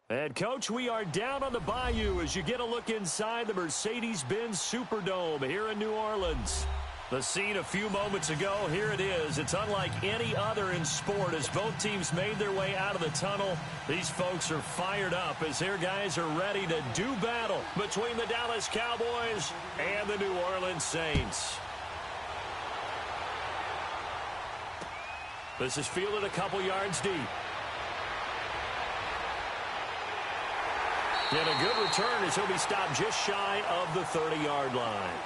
And, Coach, we are down on the bayou as you get a look inside the Mercedes-Benz Superdome here in New Orleans. The scene a few moments ago, here it is. It's unlike any other in sport as both teams made their way out of the tunnel. These folks are fired up as their guys are ready to do battle between the Dallas Cowboys and the New Orleans Saints. This is fielded a couple yards deep. And a good return as he'll be stopped just shy of the 30-yard line.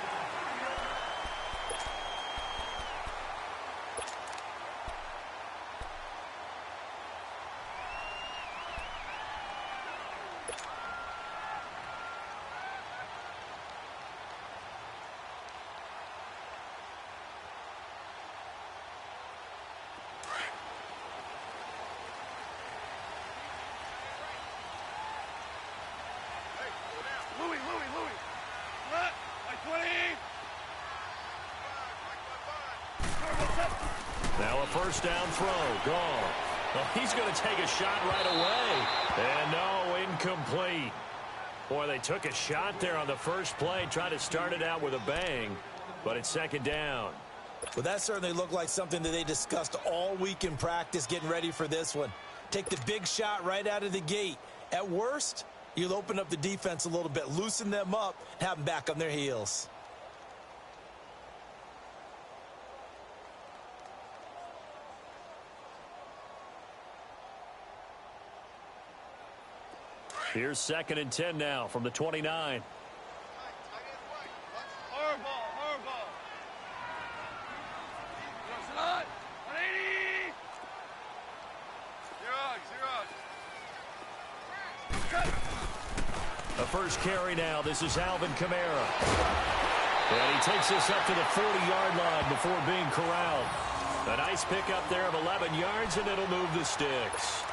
Now a first down throw, gone. Well, he's going to take a shot right away. And no, incomplete. Boy, they took a shot there on the first play, tried to start it out with a bang, but it's second down. Well, that certainly looked like something that they discussed all week in practice, getting ready for this one. Take the big shot right out of the gate. At worst, you'll open up the defense a little bit, loosen them up, and have them back on their heels. Here's 2nd and 10 now from the 29. The first carry now. This is Alvin Kamara. And he takes this up to the 40-yard line before being corralled. A nice pickup there of 11 yards, and it'll move the sticks.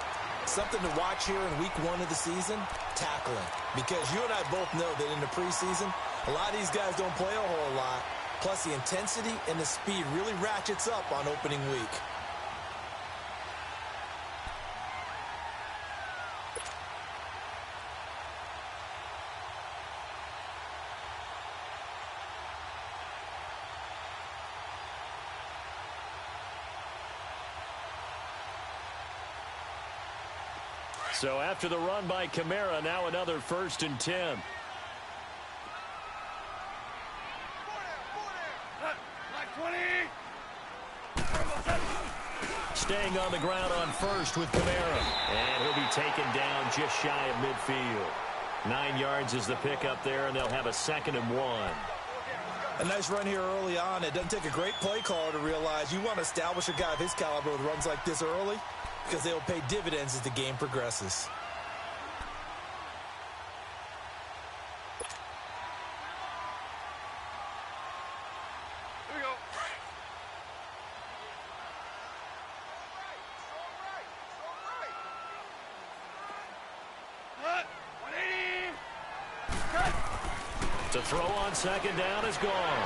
Something to watch here in week 1 of the season, tackling. Because you and I both know that in the preseason, a lot of these guys don't play a whole lot. Plus, the intensity and the speed really ratchets up on opening week. So after the run by Kamara, now another 1st and 10. Staying on the ground on first with Kamara. And he'll be taken down just shy of midfield. 9 yards is the pickup there, and they'll have a 2nd and 1. A nice run here early on. It doesn't take a great play caller to realize you want to establish a guy of his caliber with runs like this early, because they will pay dividends as the game progresses. Here we go. Cut. 180. Cut. To throw on 2nd down is gone.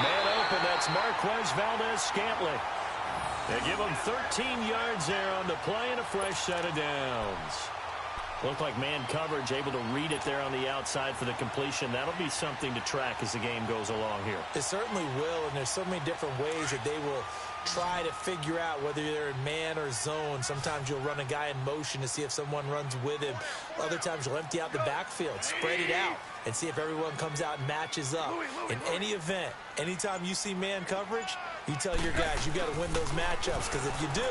Man open, that's Marquez Valdez-Scantling. They give him 13 yards there on the play and a fresh set of downs. Looked like man coverage, able to read it there on the outside for the completion. That'll be something to track as the game goes along here. It certainly will, and there's so many different ways that they will try to figure out whether they're in man or zone. Sometimes you'll run a guy in motion to see if someone runs with him. Other times you'll empty out the backfield, spread it out, and see if everyone comes out and matches up. In any event, anytime you see man coverage, you tell your guys you got to win those matchups, because if you do,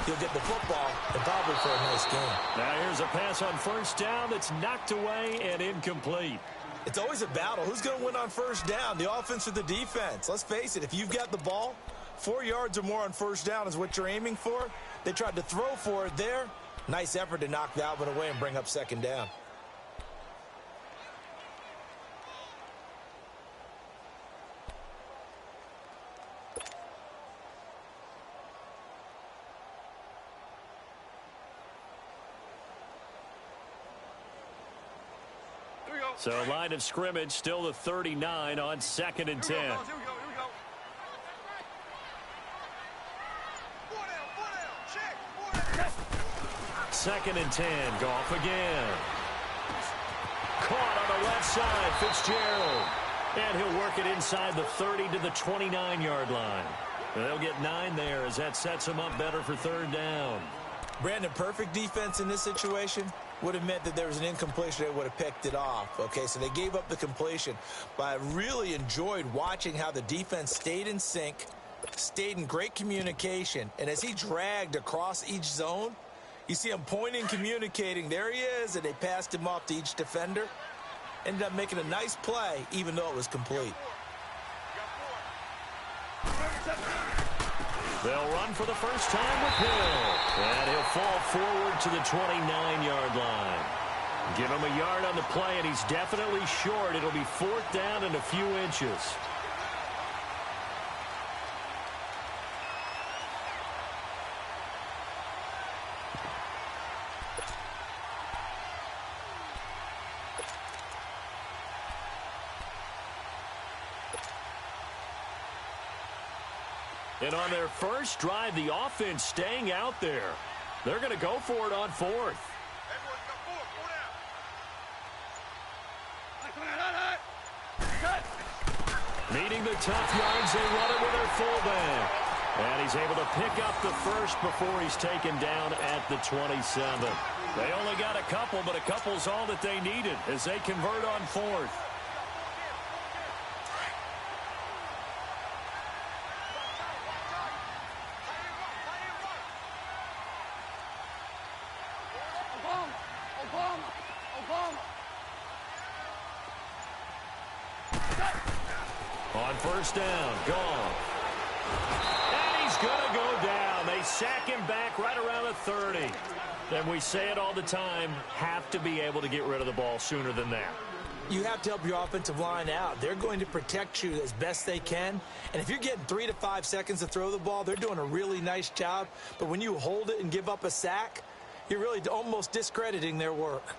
you'll get the football and probably for a nice game. Now here's a pass on 1st down that's knocked away and incomplete. It's always a battle. Who's going to win on 1st down, the offense or the defense? Let's face it, if you've got the ball, 4 yards or more on 1st down is what you're aiming for. They tried to throw for it there. Nice effort to knock Alvin away and bring up 2nd down. So line of scrimmage still the 39 on 2nd and 10. Here we go. 2nd and 10. Goff again. Caught on the left side, Fitzgerald. And he'll work it inside the 30 to the 29-yard line. They'll get 9 there as that sets them up better for 3rd down. Brandon, perfect defense in this situation would have meant that there was an incompletion. They would have picked it off. Okay, so they gave up the completion. But I really enjoyed watching how the defense stayed in sync, stayed in great communication. And as he dragged across each zone, you see him pointing, communicating. There he is, and they passed him off to each defender. Ended up making a nice play, even though it was complete. They'll run for the first time with Hill. And he'll fall forward to the 29-yard line. Give him a yard on the play, and he's definitely short. It'll be 4th down and a few inches. And on their first drive, the offense staying out there. They're going to go for it on 4th. Meeting the tough yards, they run it with their fullback. And he's able to pick up the first before he's taken down at the 27. They only got a couple, but a couple's all that they needed as they convert on 4th. On 1st down, gone. And he's going to go down. They sack him back right around the 30. And we say it all the time, have to be able to get rid of the ball sooner than that. You have to help your offensive line out. They're going to protect you as best they can. And if you're getting 3 to 5 seconds to throw the ball, they're doing a really nice job. But when you hold it and give up a sack, you're really almost discrediting their work.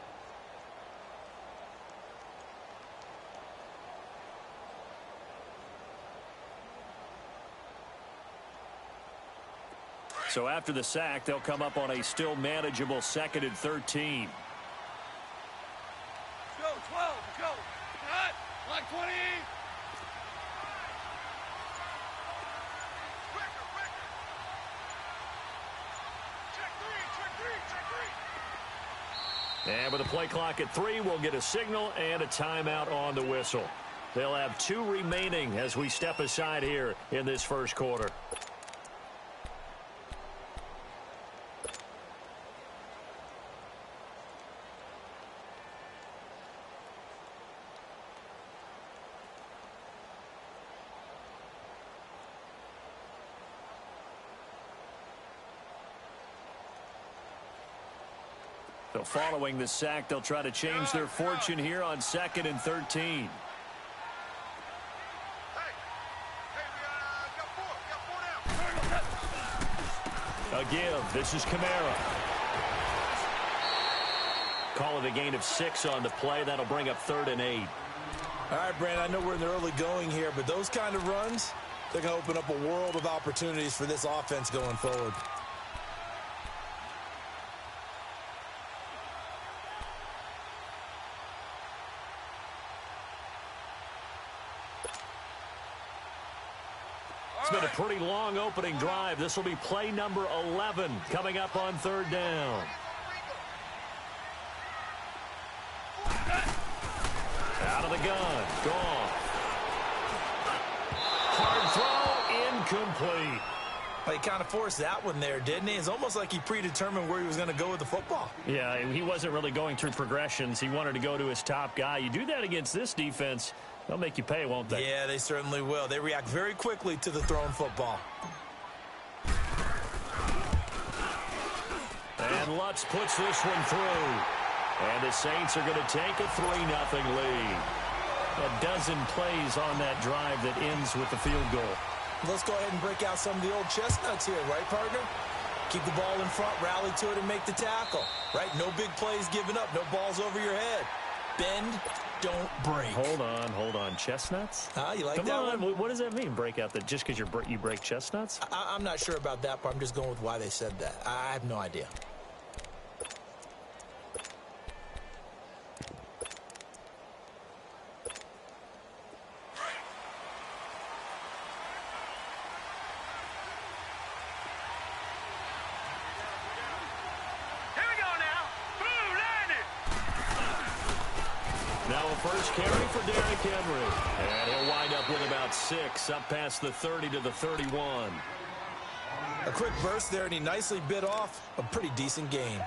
So after the sack, they'll come up on a still manageable 2nd and 13. Go, 12, go. Cut. Like 20. And with the play clock at 3, we'll get a signal and a timeout on the whistle. They'll have 2 remaining as we step aside here in this first quarter. So following the sack, they'll try to change their fortune here on 2nd and 13. A give. This is Kamara. Call it a gain of 6 on the play. That'll bring up 3rd and 8. All right, Brandon, I know we're in the early going here, but those kind of runs, they're going to open up a world of opportunities for this offense going forward. It's been a pretty long opening drive. This will be play number 11 coming up on 3rd down. Out of the gun. Gone. Hard throw. Incomplete. He kind of forced that one there, didn't he? It's almost like he predetermined where he was going to go with the football. Yeah, he wasn't really going through progressions. He wanted to go to his top guy. You do that against this defense, they'll make you pay, won't they? Yeah, they certainly will. They react very quickly to the thrown football. And Lutz puts this one through. And the Saints are going to take a 3-0 lead. A dozen plays on that drive that ends with the field goal. Let's go ahead and break out some of the old chestnuts here, right, partner? Keep the ball in front, rally to it, and make the tackle, right? No big plays given up, no balls over your head. Bend, don't break. Hold on. Chestnuts? You like Come that on. one? What does that mean, break out? That just because you break chestnuts? I'm not sure about that part. I'm just going with why they said that. I have no idea. first carry for Derrick Henry. And he'll wind up with about 6, up past the 30 to the 31. A quick burst there, and he nicely bit off a pretty decent gain.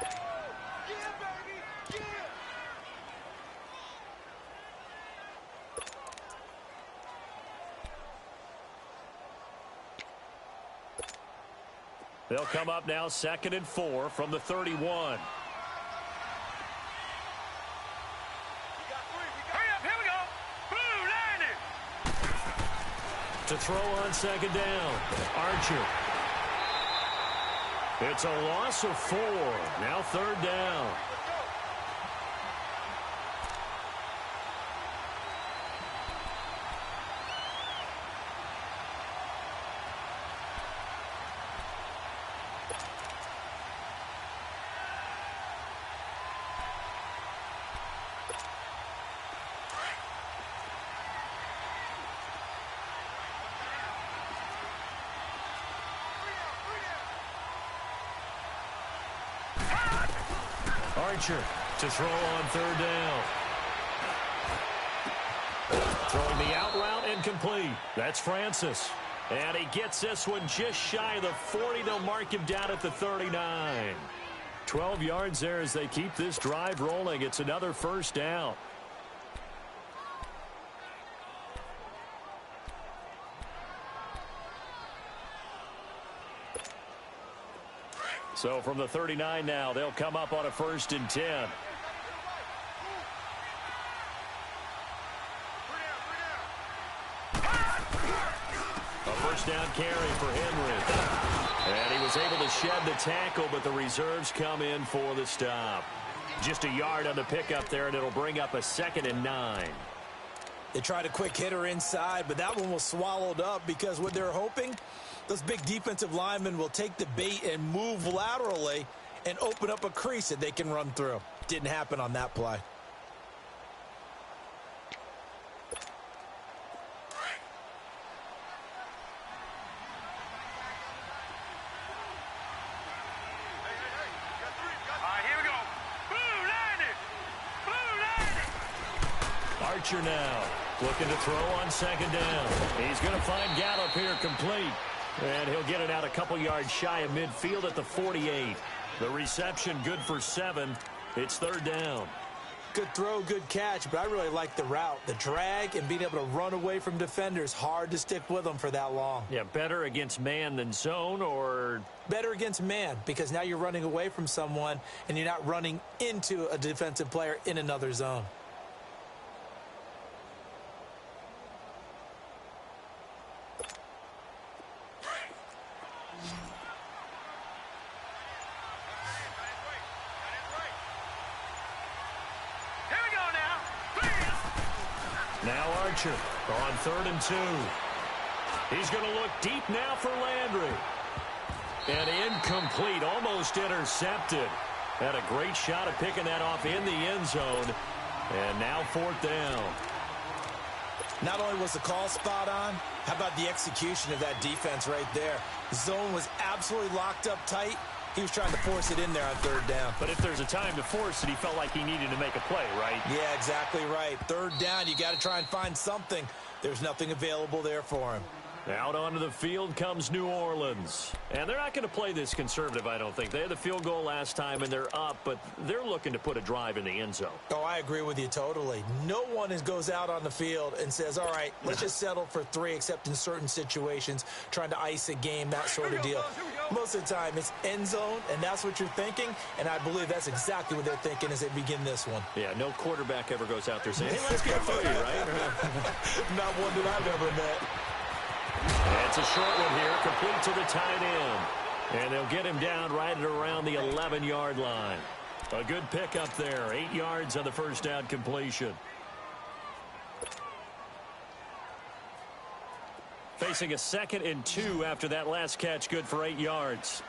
They'll come up now 2nd and 4 from the 31. To throw on 2nd down, Archer. It's a loss of 4. Now 3rd down. Archer to throw on 3rd down. Throwing the out route incomplete. That's Francis. And he gets this one just shy of the 40. They'll mark him down at the 39. 12 yards there as they keep this drive rolling. It's another 1st down. So from the 39 now, they'll come up on a 1st and 10. A 1st down carry for Henry. And he was able to shed the tackle, but the reserves come in for the stop. Just a yard on the pickup there, and it'll bring up a 2nd and 9. They tried a quick hitter inside, but that one was swallowed up because what they're hoping, those big defensive linemen will take the bait and move laterally and open up a crease that they can run through. Didn't happen on that play. Archer now looking to throw on 2nd down. He's going to find Gallup here complete. And he'll get it out a couple yards shy of midfield at the 48. The reception good for 7. It's 3rd down. Good throw, good catch, but I really like the route. The drag and being able to run away from defenders. Hard to stick with them for that long. Yeah, better against man than zone, or? Better against man, because now you're running away from someone and you're not running into a defensive player in another zone. Now Archer on 3rd and 2. He's going to look deep now for Landry. And incomplete, almost intercepted. Had a great shot at picking that off in the end zone. And now 4th down. Not only was the call spot on, how about the execution of that defense right there? The zone was absolutely locked up tight. He was trying to force it in there on 3rd down. But if there's a time to force it, he felt like he needed to make a play, right? Yeah, exactly right. 3rd down, you got to try and find something. There's nothing available there for him. Out onto the field comes New Orleans. And they're not going to play this conservative, I don't think. They had the field goal last time, and they're up, but they're looking to put a drive in the end zone. Oh, I agree with you totally. No one goes out on the field and says, all right, let's just settle for 3, except in certain situations, trying to ice a game, that sort of deal. Most of the time, it's end zone, and that's what you're thinking, and I believe that's exactly what they're thinking as they begin this one. Yeah, no quarterback ever goes out there saying, hey, let's get 3, right? Not one that I've ever met. It's a short one here, complete to the tight end. And they'll get him down right at around the 11-yard line. A good pickup there, 8 yards on the 1st down completion. Facing a 2nd and 2 after that last catch, good for 8 yards.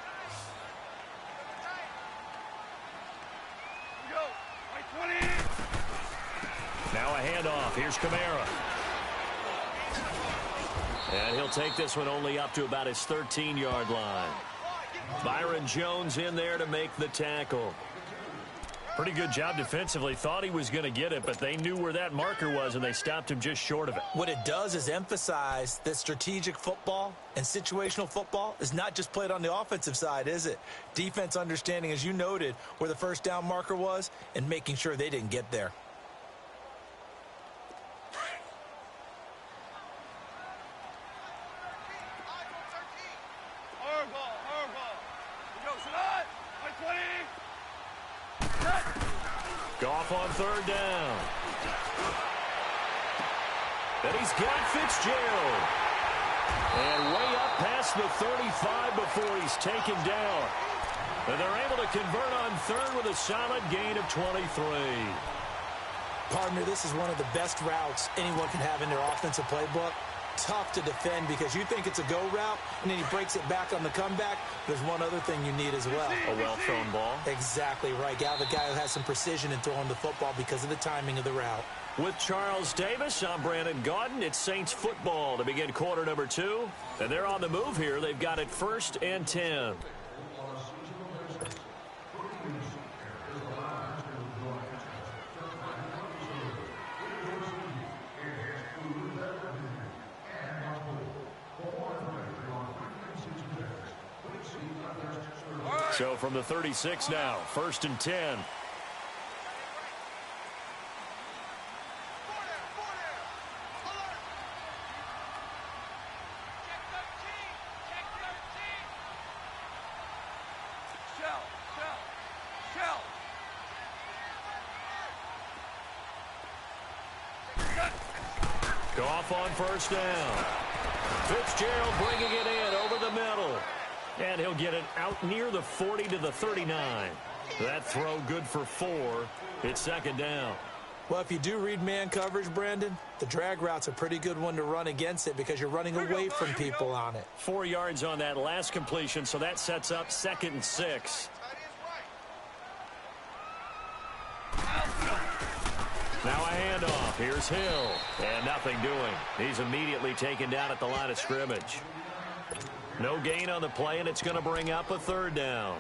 Now a handoff. Here's Kamara. And he'll take this one only up to about his 13-yard line. Byron Jones in there to make the tackle. Pretty good job defensively. Thought he was going to get it, but they knew where that marker was, and they stopped him just short of it. What it does is emphasize that strategic football and situational football is not just played on the offensive side, is it? Defense understanding, as you noted, where the first down marker was and making sure they didn't get there. Goff on third down. And he's got Fitzgerald. And way up past the 35 before he's taken down. And they're able to convert on third with a solid gain of 23. Partner, this is one of the best routes anyone can have in their offensive playbook. Tough to defend because you think it's a go route, and then he breaks it back on the comeback. There's one other thing you need as well. A well-thrown ball. Exactly right. Gal, the guy who has some precision in throwing the football because of the timing of the route. With Charles Davis, I'm Brandon Gaudin. It's Saints football to begin quarter number 2. And they're on the move here. They've got it 1st and 10. So from the 36 now, 1st and 10. Goff on 1st down. Fitzgerald bringing it in over the middle. And he'll get it out near the 40 to the 39. That throw good for 4. It's 2nd down. Well, if you do read man coverage, Brandon, the drag route's a pretty good one to run against it because you're running away from people on it. 4 yards on that last completion, so that sets up 2nd and 6. Now a handoff. Here's Hill. And nothing doing. He's immediately taken down at the line of scrimmage. No gain on the play, and it's going to bring up a 3rd down.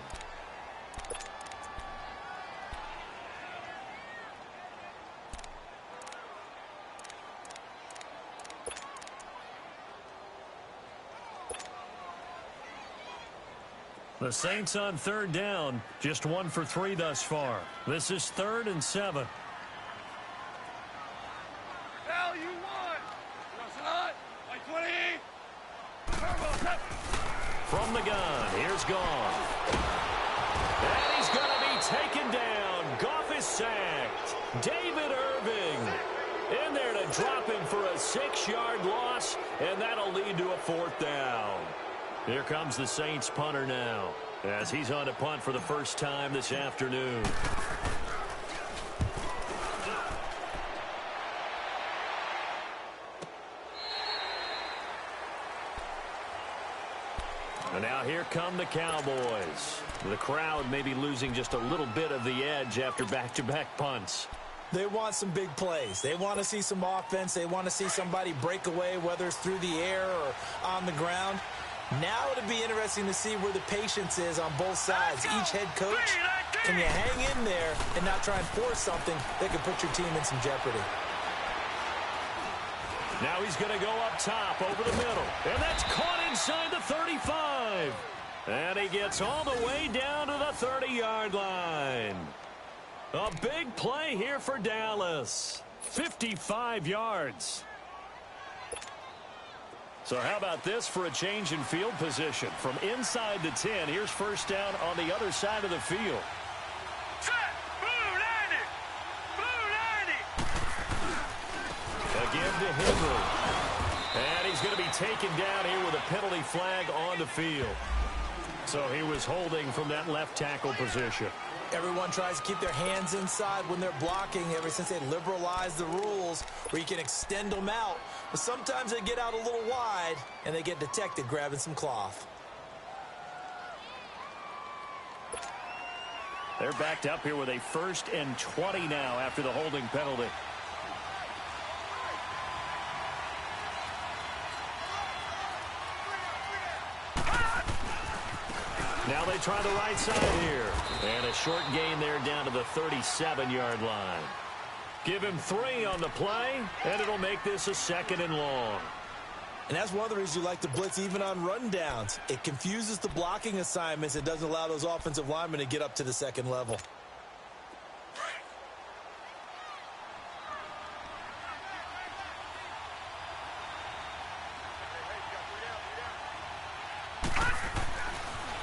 The Saints on 3rd down, just 1 for 3 thus far. This is 3rd and 7. From the gun, here's Goff. And he's going to be taken down. Goff is sacked. David Irving in there to drop him for a 6-yard loss, and that'll lead to a 4th down. Here comes the Saints punter now, as he's on to punt for the first time this afternoon. And now here come the Cowboys. The crowd may be losing just a little bit of the edge after back-to-back punts. They want some big plays. They want to see some offense. They want to see somebody break away, whether it's through the air or on the ground. Now it'll be interesting to see where the patience is on both sides. Each head coach, can you hang in there and not try and force something that could put your team in some jeopardy? Now he's going to go up top over the middle. And that's caught inside the 35. And he gets all the way down to the 30-yard line. A big play here for Dallas. 55 yards. So how about this for a change in field position? From inside the 10, here's 1st down on the other side of the field. Again to Henry. And he's going to be taken down here with a penalty flag on the field. So he was holding from that left tackle position. Everyone tries to keep their hands inside when they're blocking ever since they liberalized the rules where you can extend them out. But sometimes they get out a little wide and they get detected grabbing some cloth. They're backed up here with a 1st and 20 now after the holding penalty. Now they try the right side here. And a short gain there down to the 37-yard line. Give him 3 on the play, and it'll make this a 2nd and long. And that's one of the reasons you like to blitz even on rundowns. It confuses the blocking assignments. It doesn't allow those offensive linemen to get up to the second level.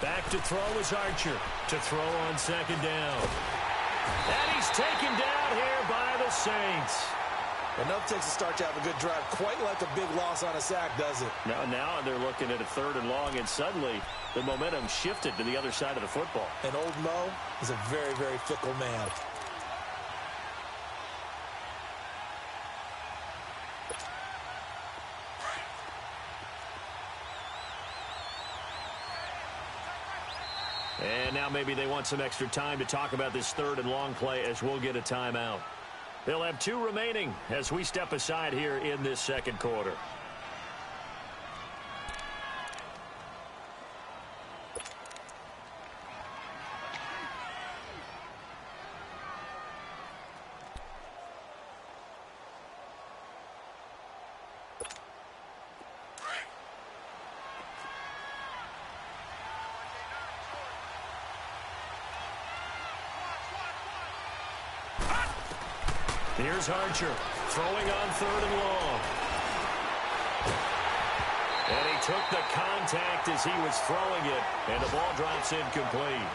Back to throw is Archer. To throw on 2nd down. And he's taken down here by the Saints. Enough takes a start to have a good drive. Quite like a big loss on a sack, does it? Now they're looking at a 3rd and long, and suddenly the momentum shifted to the other side of the football. And old Mo is a very, very fickle man. And now maybe they want some extra time to talk about this 3rd and long play as we'll get a timeout. They'll have 2 remaining as we step aside here in this 2nd quarter. Here's Archer throwing on 3rd and long. And he took the contact as he was throwing it, and the ball drops incomplete.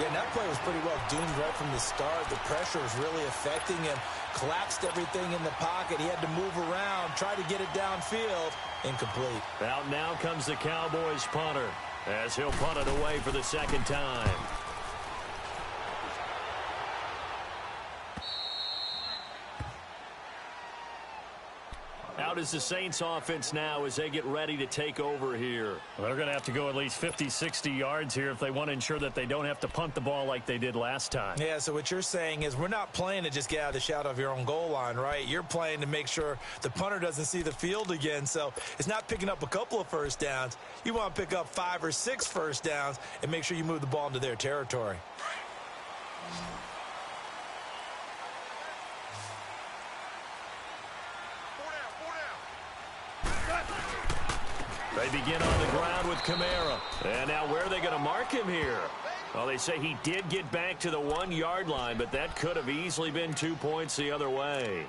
Yeah, and that play was pretty well doomed right from the start. The pressure was really affecting him. Collapsed everything in the pocket. He had to move around, try to get it downfield. Incomplete. Out now comes the Cowboys punter as he'll punt it away for the 2nd time. Out is the Saints offense now as they get ready to take over here. Well, they're going to have to go at least 50, 60 yards here if they want to ensure that they don't have to punt the ball like they did last time. Yeah, so what you're saying is we're not playing to just get out of the shadow of your own goal line, right? You're playing to make sure the punter doesn't see the field again. So it's not picking up a couple of first downs. You want to pick up 5 or 6 first downs and make sure you move the ball into their territory. They begin on the ground with Kamara. And now where are they going to mark him here? Well, they say he did get back to the 1-yard line, but that could have easily been 2 points the other way.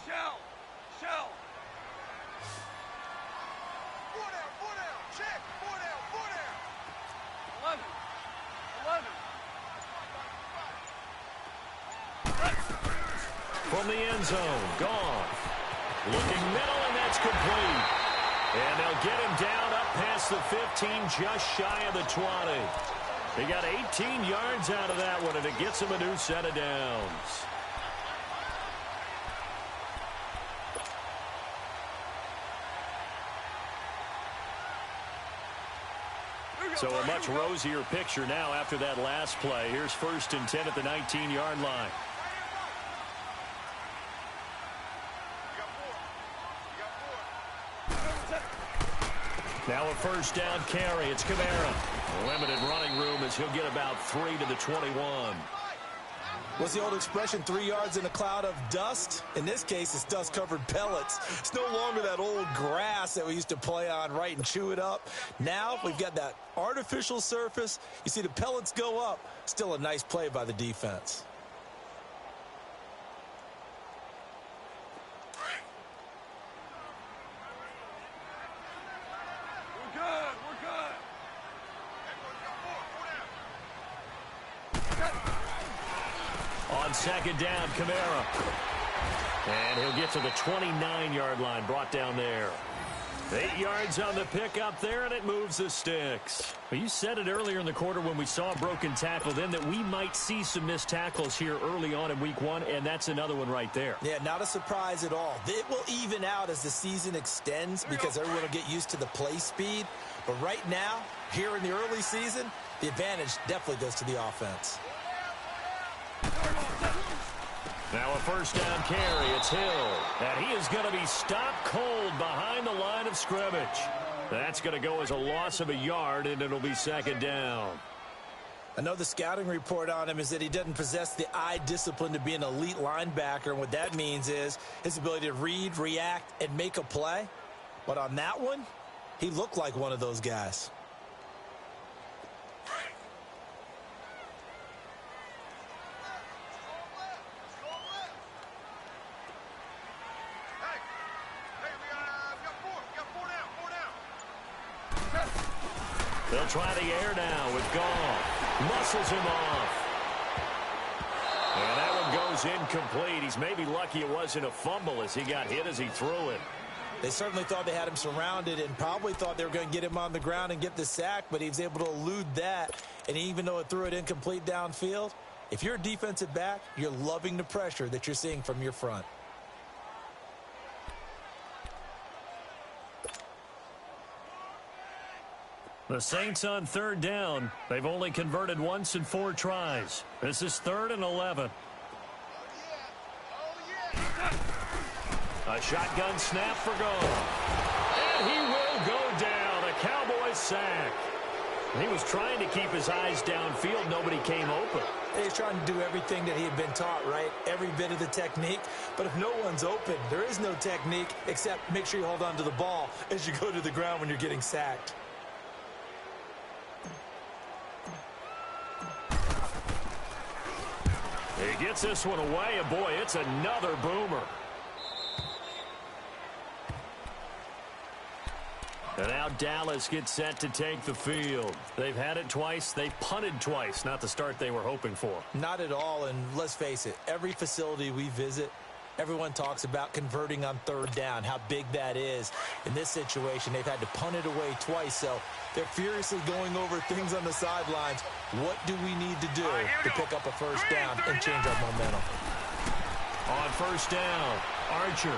Shell. 4 down, check, 4 down. 11. From the end zone, gone. Looking middle, and that's complete. And they'll get him down up past the 15, just shy of the 20. They got 18 yards out of that one, and it gets him a new set of downs. So a much rosier picture now after that last play. Here's 1st and 10 at the 19-yard line. Now a 1st down carry. It's Kamara. Limited running room as he'll get about 3 to the 21. What's the old expression, 3 yards in a cloud of dust? In this case, it's dust-covered pellets. It's no longer that old grass that we used to play on, right, and chew it up. Now we've got that artificial surface. You see the pellets go up. Still a nice play by the defense. On 2nd down, Kamara. And he'll get to the 29-yard line, brought down there. 8 yards on the pickup there, and it moves the sticks. Well, you said it earlier in the quarter when we saw a broken tackle then that we might see some missed tackles here early on in week 1, and that's another one right there. Yeah, not a surprise at all. It will even out as the season extends because everyone will get used to the play speed. But right now, here in the early season, the advantage definitely goes to the offense. Now a first down carry. It's Hill. And he is going to be stopped cold behind the line of scrimmage. That's going to go as a loss of a yard, and it'll be second down. I know the scouting report on him is that he doesn't possess the eye discipline to be an elite linebacker. And what that means is his ability to read, react, and make a play. But on that one, he looked like one of those guys. They'll try the air now with Goff. Muscles him off. And that one goes incomplete. He's maybe lucky it wasn't a fumble as he got hit as he threw it. They certainly thought they had him surrounded and probably thought they were going to get him on the ground and get the sack, but he was able to elude that. And even though it threw it incomplete downfield, if you're a defensive back, you're loving the pressure that you're seeing from your front. The Saints on third down. They've only converted once in 4 tries. This is 3rd and 11. A shotgun snap for Goff. And he will go down. A Cowboys sack. He was trying to keep his eyes downfield. Nobody came open. He's trying to do everything that he had been taught, right? Every bit of the technique. But if no one's open, there is no technique except make sure you hold on to the ball as you go to the ground when you're getting sacked. He gets this one away, and boy, it's another boomer. And now Dallas gets set to take the field. They've had it twice. They've punted twice. Not the start they were hoping for. Not at all, and let's face it, every facility we visit, everyone talks about converting on third down, how big that is. In this situation, they've had to punt it away twice, so they're furiously going over things on the sidelines. What do we need to do to pick up a first down and change our momentum? On first down, Archer.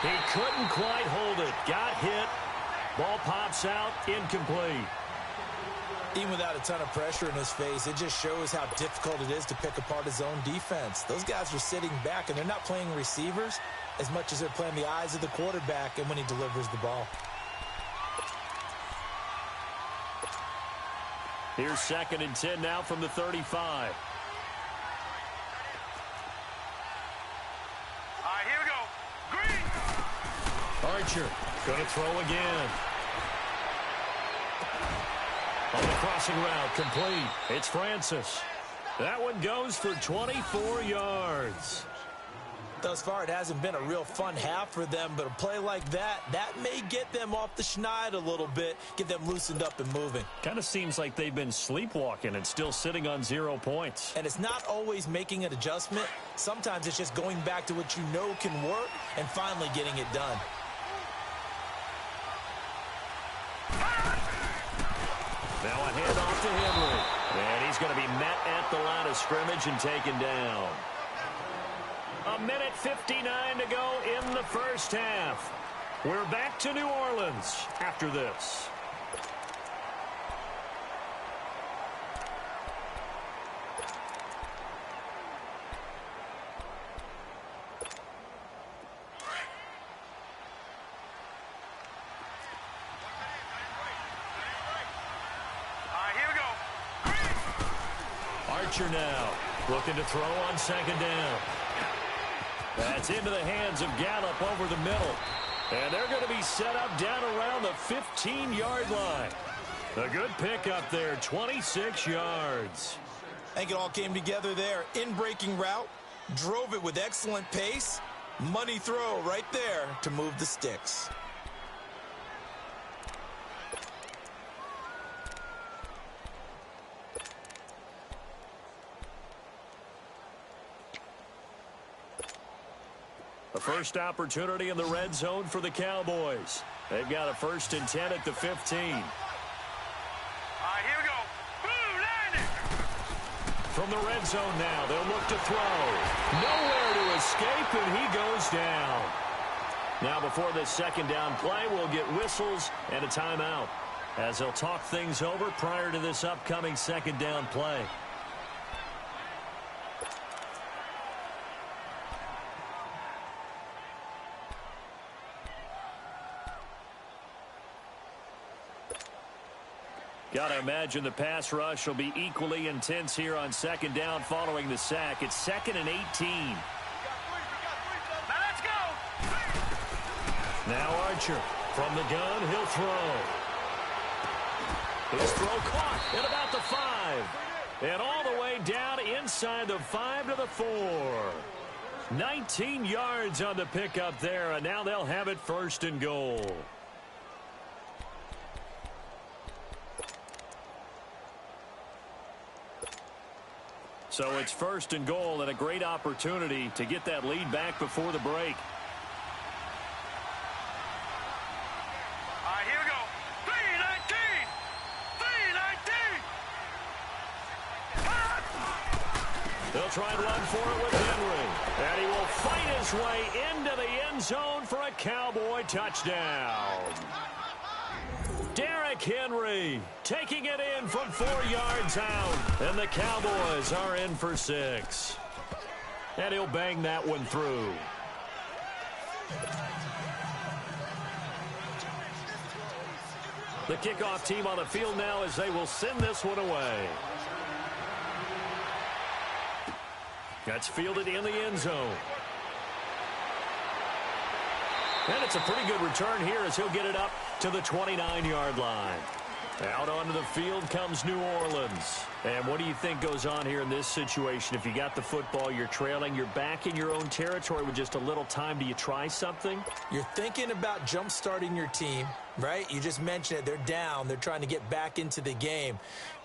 He couldn't quite hold it. Got hit. Ball pops out. Incomplete. Even without a ton of pressure in his face, it just shows how difficult it is to pick apart his own defense. Those guys are sitting back, and they're not playing receivers as much as they're playing the eyes of the quarterback and when he delivers the ball. Here's 2nd and 10 now from the 35. All right, here we go. Green. Archer going to throw again. On the crossing route, complete. It's Francis. That one goes for 24 yards. Thus far, it hasn't been a real fun half for them, but a play like that may get them off the schneid a little bit, get them loosened up and moving. Kind of seems like they've been sleepwalking and still sitting on 0 points. And it's not always making an adjustment. Sometimes it's just going back to what you know can work and finally getting it done. Now a handoff to Henry. And he's going to be met at the line of scrimmage and taken down. 1:59 to go in the first half. We're back to New Orleans after this. Archer now looking to throw on 2nd down. That's into the hands of Gallup over the middle. And they're going to be set up down around the 15-yard line. A good pickup there, 26 yards. I think it all came together there. In-breaking route, drove it with excellent pace. Money throw right there to move the sticks. A The first opportunity in the red zone for the Cowboys. They've got a 1st and 10 at the 15. All right, here we go. Boom, landed. From the red zone now, they'll look to throw. Nowhere to escape, and he goes down. Now, before this second down play, we'll get whistles and a timeout, as they'll talk things over prior to this upcoming second down play. Got to imagine the pass rush will be equally intense here on second down following the sack. It's 2nd and 18. Now let's go. Now Archer from the gun, he'll throw. His throw caught at about the 5. And all the way down inside the 5 to the 4. 19 yards on the pickup there, and now they'll have it 1st and goal. So it's 1st and goal, and a great opportunity to get that lead back before the break. All right, here we go. 319. 319. They'll try and run for it with Henry. And he will fight his way into the end zone for a Cowboy touchdown. Derrick Henry taking it in from 4 yards out. And the Cowboys are in for 6. And he'll bang that one through. The kickoff team on the field now as they will send this one away. That's fielded in the end zone. And it's a pretty good return here as he'll get it up to the 29-yard line. Out onto the field comes New Orleans. And what do you think goes on here in this situation? If you got the football, you're trailing, you're back in your own territory with just a little time. Do you try something? You're thinking about jump-starting your team, right? You just mentioned it. They're down. They're trying to get back into the game.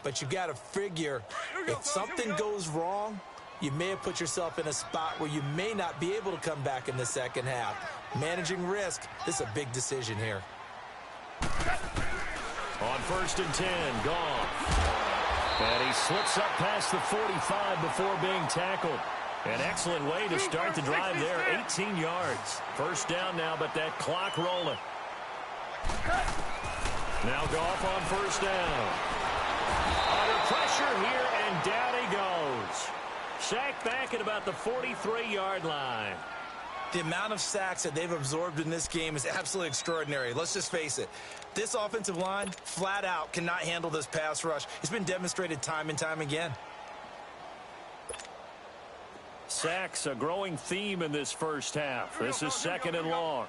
But you've got to figure if something goes wrong, you may have put yourself in a spot where you may not be able to come back in the second half. Managing risk, this is a big decision here. On 1st and 10, Goff. And he slips up past the 45 before being tackled. An excellent way to start the drive there, 18 yards. 1st down now, but that clock rolling. Now Goff on 1st down. Under pressure here, and down he goes. Sacked back at about the 43-yard line. The amount of sacks that they've absorbed in this game is absolutely extraordinary. Let's just face it. This offensive line, flat out, cannot handle this pass rush. It's been demonstrated time and time again. Sacks, a growing theme in this first half. This is 2nd and long.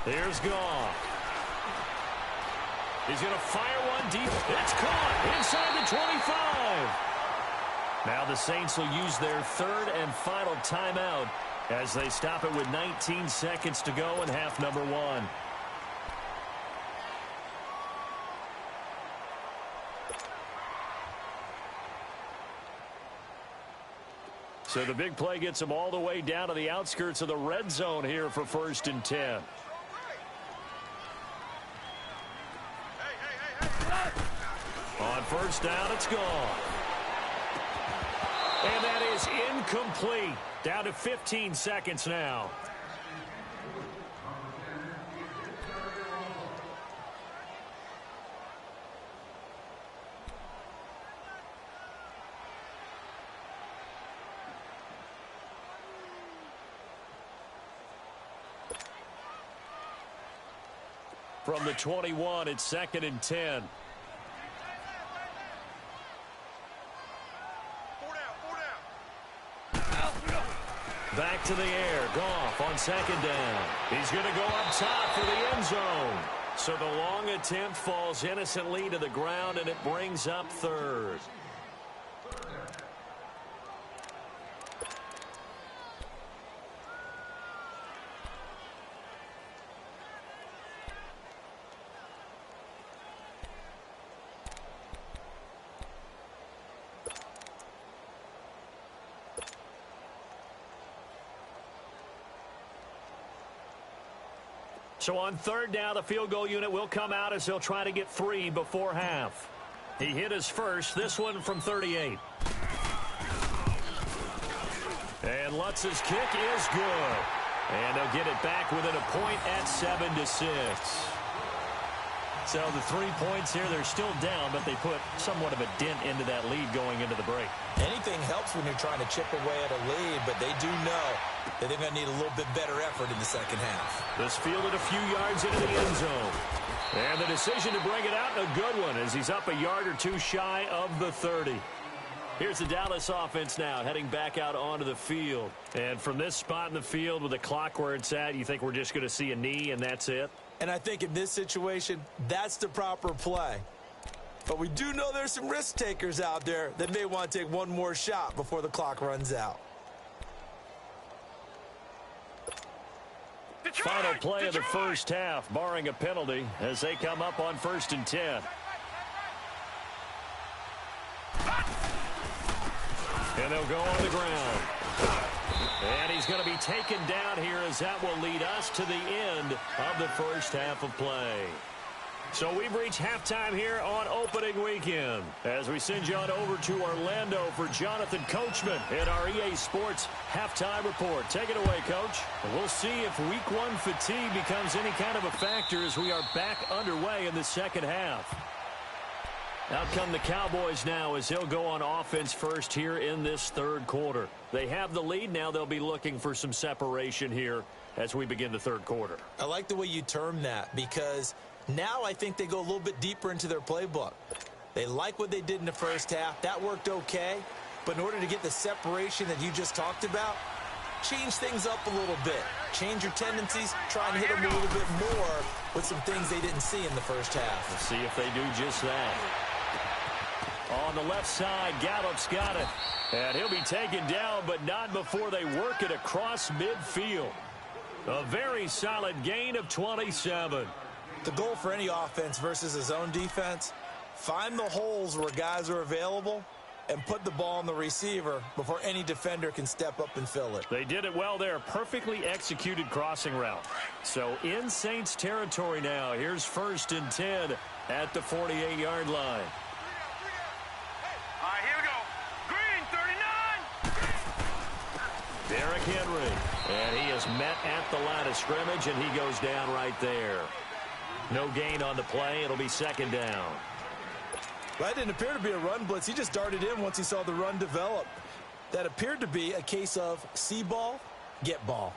Here's Goff. He's going to fire one deep. It's caught inside the 25. Now the Saints will use their 3rd and final timeout as they stop it with 19 seconds to go in half number 1. So the big play gets them all the way down to the outskirts of the red zone here for 1st and 10. On 1st down, it's gone. And that is incomplete. Down to 15 seconds now. From the 21, it's 2nd and 10. Back to the air. Goff on 2nd down. He's going to go up top for the end zone. So the long attempt falls innocently to the ground, and it brings up 3rd. So on third down, the field goal unit will come out as they'll try to get 3 before half. He hit his first, this one from 38. And Lutz's kick is good. And they'll get it back within a point at 7-6. So the 3 points here, they're still down, but they put somewhat of a dent into that lead going into the break. Anything helps when you're trying to chip away at a lead, but they do know that they're going to need a little bit better effort in the second half. This fielded a few yards into the end zone. And the decision to bring it out, a good one, as he's up a yard or two shy of the 30. Here's the Dallas offense now, heading back out onto the field. And from this spot in the field with the clock where it's at, you think we're just going to see a knee and that's it? And I think in this situation, that's the proper play. But we do know there's some risk takers out there that may want to take one more shot before the clock runs out. Final play of the first half, barring a penalty, as they come up on 1st and 10. And they'll go on the ground. And he's going to be taken down here, as that will lead us to the end of the first half of play. So we've reached halftime here on opening weekend, as we send you on over to Orlando for Jonathan Coachman in our EA Sports halftime report. Take it away, Coach. We'll see if week 1 fatigue becomes any kind of a factor as we are back underway in the second half. Out come the Cowboys now as they'll go on offense first here in this third quarter. They have the lead. Now they'll be looking for some separation here as we begin the third quarter. I like the way you term that, because now I think they go a little bit deeper into their playbook. They like what they did in the first half. That worked okay. But in order to get the separation that you just talked about, change things up a little bit. Change your tendencies. Try and hit them a little bit more with some things they didn't see in the first half. Let's see if they do just that. On the left side, Gallup's got it. And he'll be taken down, but not before they work it across midfield. A very solid gain of 27. The goal for any offense versus a zone defense, find the holes where guys are available and put the ball on the receiver before any defender can step up and fill it. They did it well there. Perfectly executed crossing route. So in Saints territory now. Here's 1st and 10 at the 48-yard line. All right, here we go. Green, 39. Derrick Henry. And he is met at the line of scrimmage, and he goes down right there. No gain on the play. It'll be 2nd down. That didn't appear to be a run blitz. He just darted in once he saw the run develop. That appeared to be a case of see ball, get ball.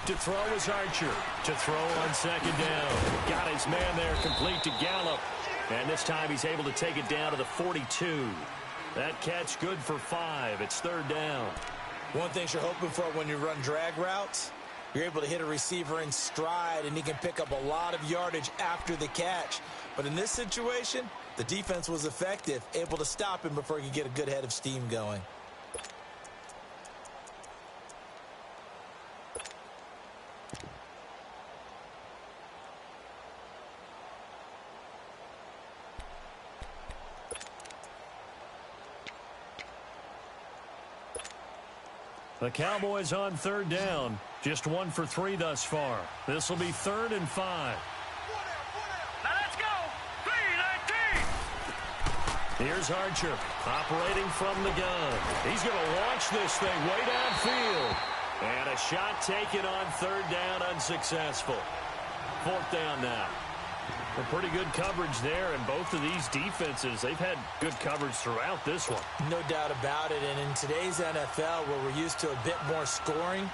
To throw is Archer. To throw on 2nd down. Got his man there, complete to Gallup. And this time he's able to take it down to the 42. That catch good for 5. It's 3rd down. One thing you're hoping for when you run drag routes, you're able to hit a receiver in stride, and he can pick up a lot of yardage after the catch. But in this situation, the defense was effective, able to stop him before he could get a good head of steam going. The Cowboys on 3rd down. Just 1 for 3 thus far. This will be 3rd and 5. Now let's go. 3-19. Here's Archer operating from the gun. He's going to launch this thing way downfield. And a shot taken on 3rd down, unsuccessful. 4th down now. A pretty good coverage there, and both of these defenses, they've had good coverage throughout this one. No doubt about it, and in today's NFL, where we're used to a bit more scoring,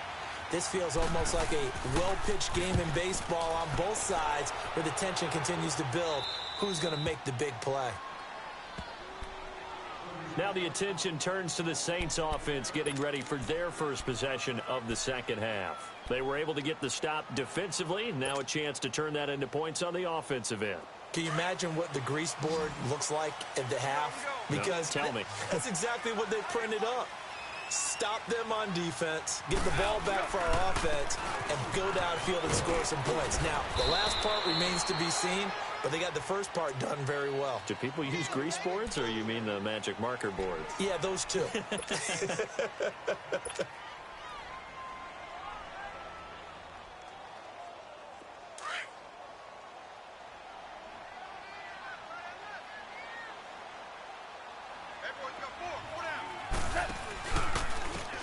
this feels almost like a well-pitched game in baseball on both sides, where the tension continues to build. Who's going to make the big play? Now the attention turns to the Saints offense getting ready for their first possession of the second half. They were able to get the stop defensively. Now a chance to turn that into points on the offensive end. Can you imagine what the grease board looks like at the half? Because no, tell me. That's exactly what they printed up. Stop them on defense, get the ball back for our offense, and go downfield and score some points. Now, the last part remains to be seen, but they got the first part done very well. Do people use grease boards, or you mean the magic marker boards? Yeah, those two.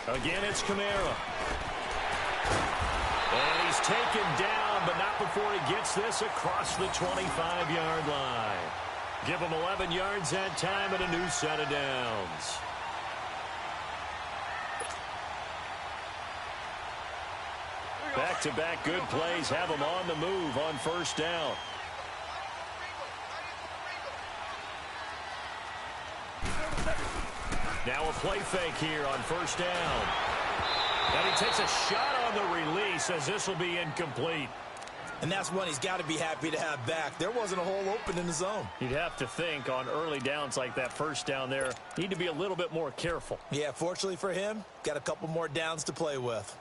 Again, it's Kamara. And he's taken down, but not before he gets this across the 25-yard line. Give him 11 yards that time and a new set of downs. Back-to-back good plays have him on the move on first down. Now a play fake here on first down. And he takes a shot on the release as this will be incomplete. And that's one he's got to be happy to have back. There wasn't a hole open in the zone. You'd have to think on early downs like that first down there, need to be a little bit more careful. Yeah, fortunately for him, got a couple more downs to play with.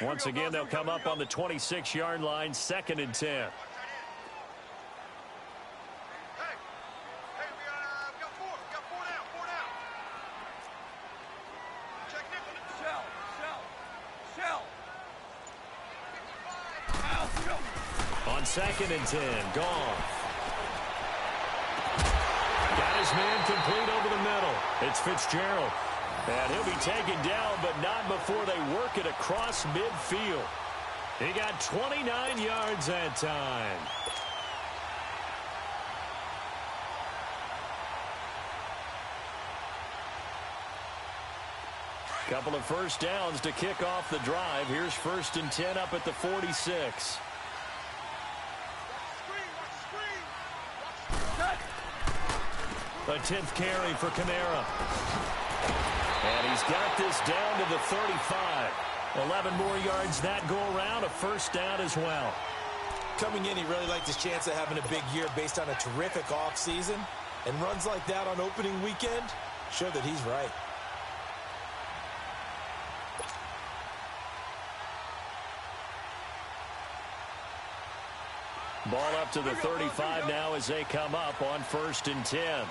Once again, they'll come up on the 26-yard line, 2nd and 10. On 2nd and 10, Goff. Got his man complete over the middle. It's Fitzgerald. And he'll be taken down, but not before they work it across midfield. He got 29 yards that time. Couple of first downs to kick off the drive. Here's 1st and 10 up at the 46. The 10th carry for Kamara. And he's got this down to the 35. 11 more yards that go around, a first down as well. Coming in, he really liked his chance of having a big year based on a terrific offseason. And runs like that on opening weekend show that he's right. Ball up to the 35 now as they come up on 1st and 10.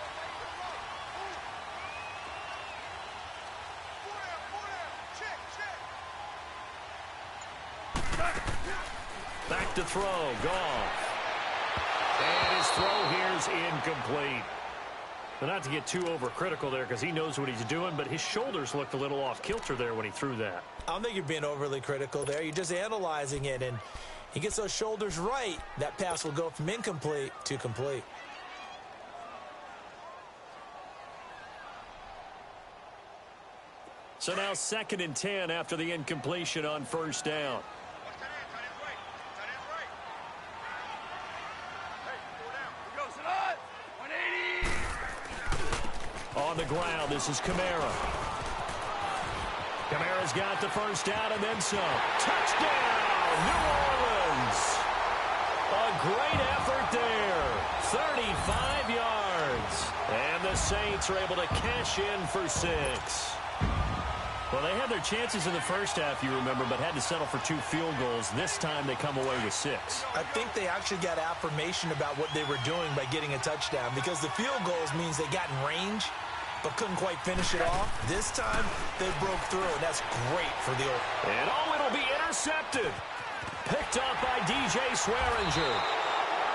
Back to throw, Goff. And his throw here's incomplete. But not to get too overcritical there because he knows what he's doing, but his shoulders looked a little off kilter there when he threw that. I don't think you're being overly critical there. You're just analyzing it, and he gets those shoulders right. That pass will go from incomplete to complete. So now 2nd and 10 after the incompletion on first down. On the ground, this is Kamara. Kamara's got the first down and then some. Touchdown, New Orleans. A great effort there. 35 yards. And the Saints are able to cash in for 6. Well, they had their chances in the first half, you remember, but had to settle for 2 field goals. This time they come away with 6. I think they actually got affirmation about what they were doing by getting a touchdown because the field goals means they got in range but couldn't quite finish it off. This time, they broke through, and that's great for the old. And it'll be intercepted. Picked up by DJ Swearinger.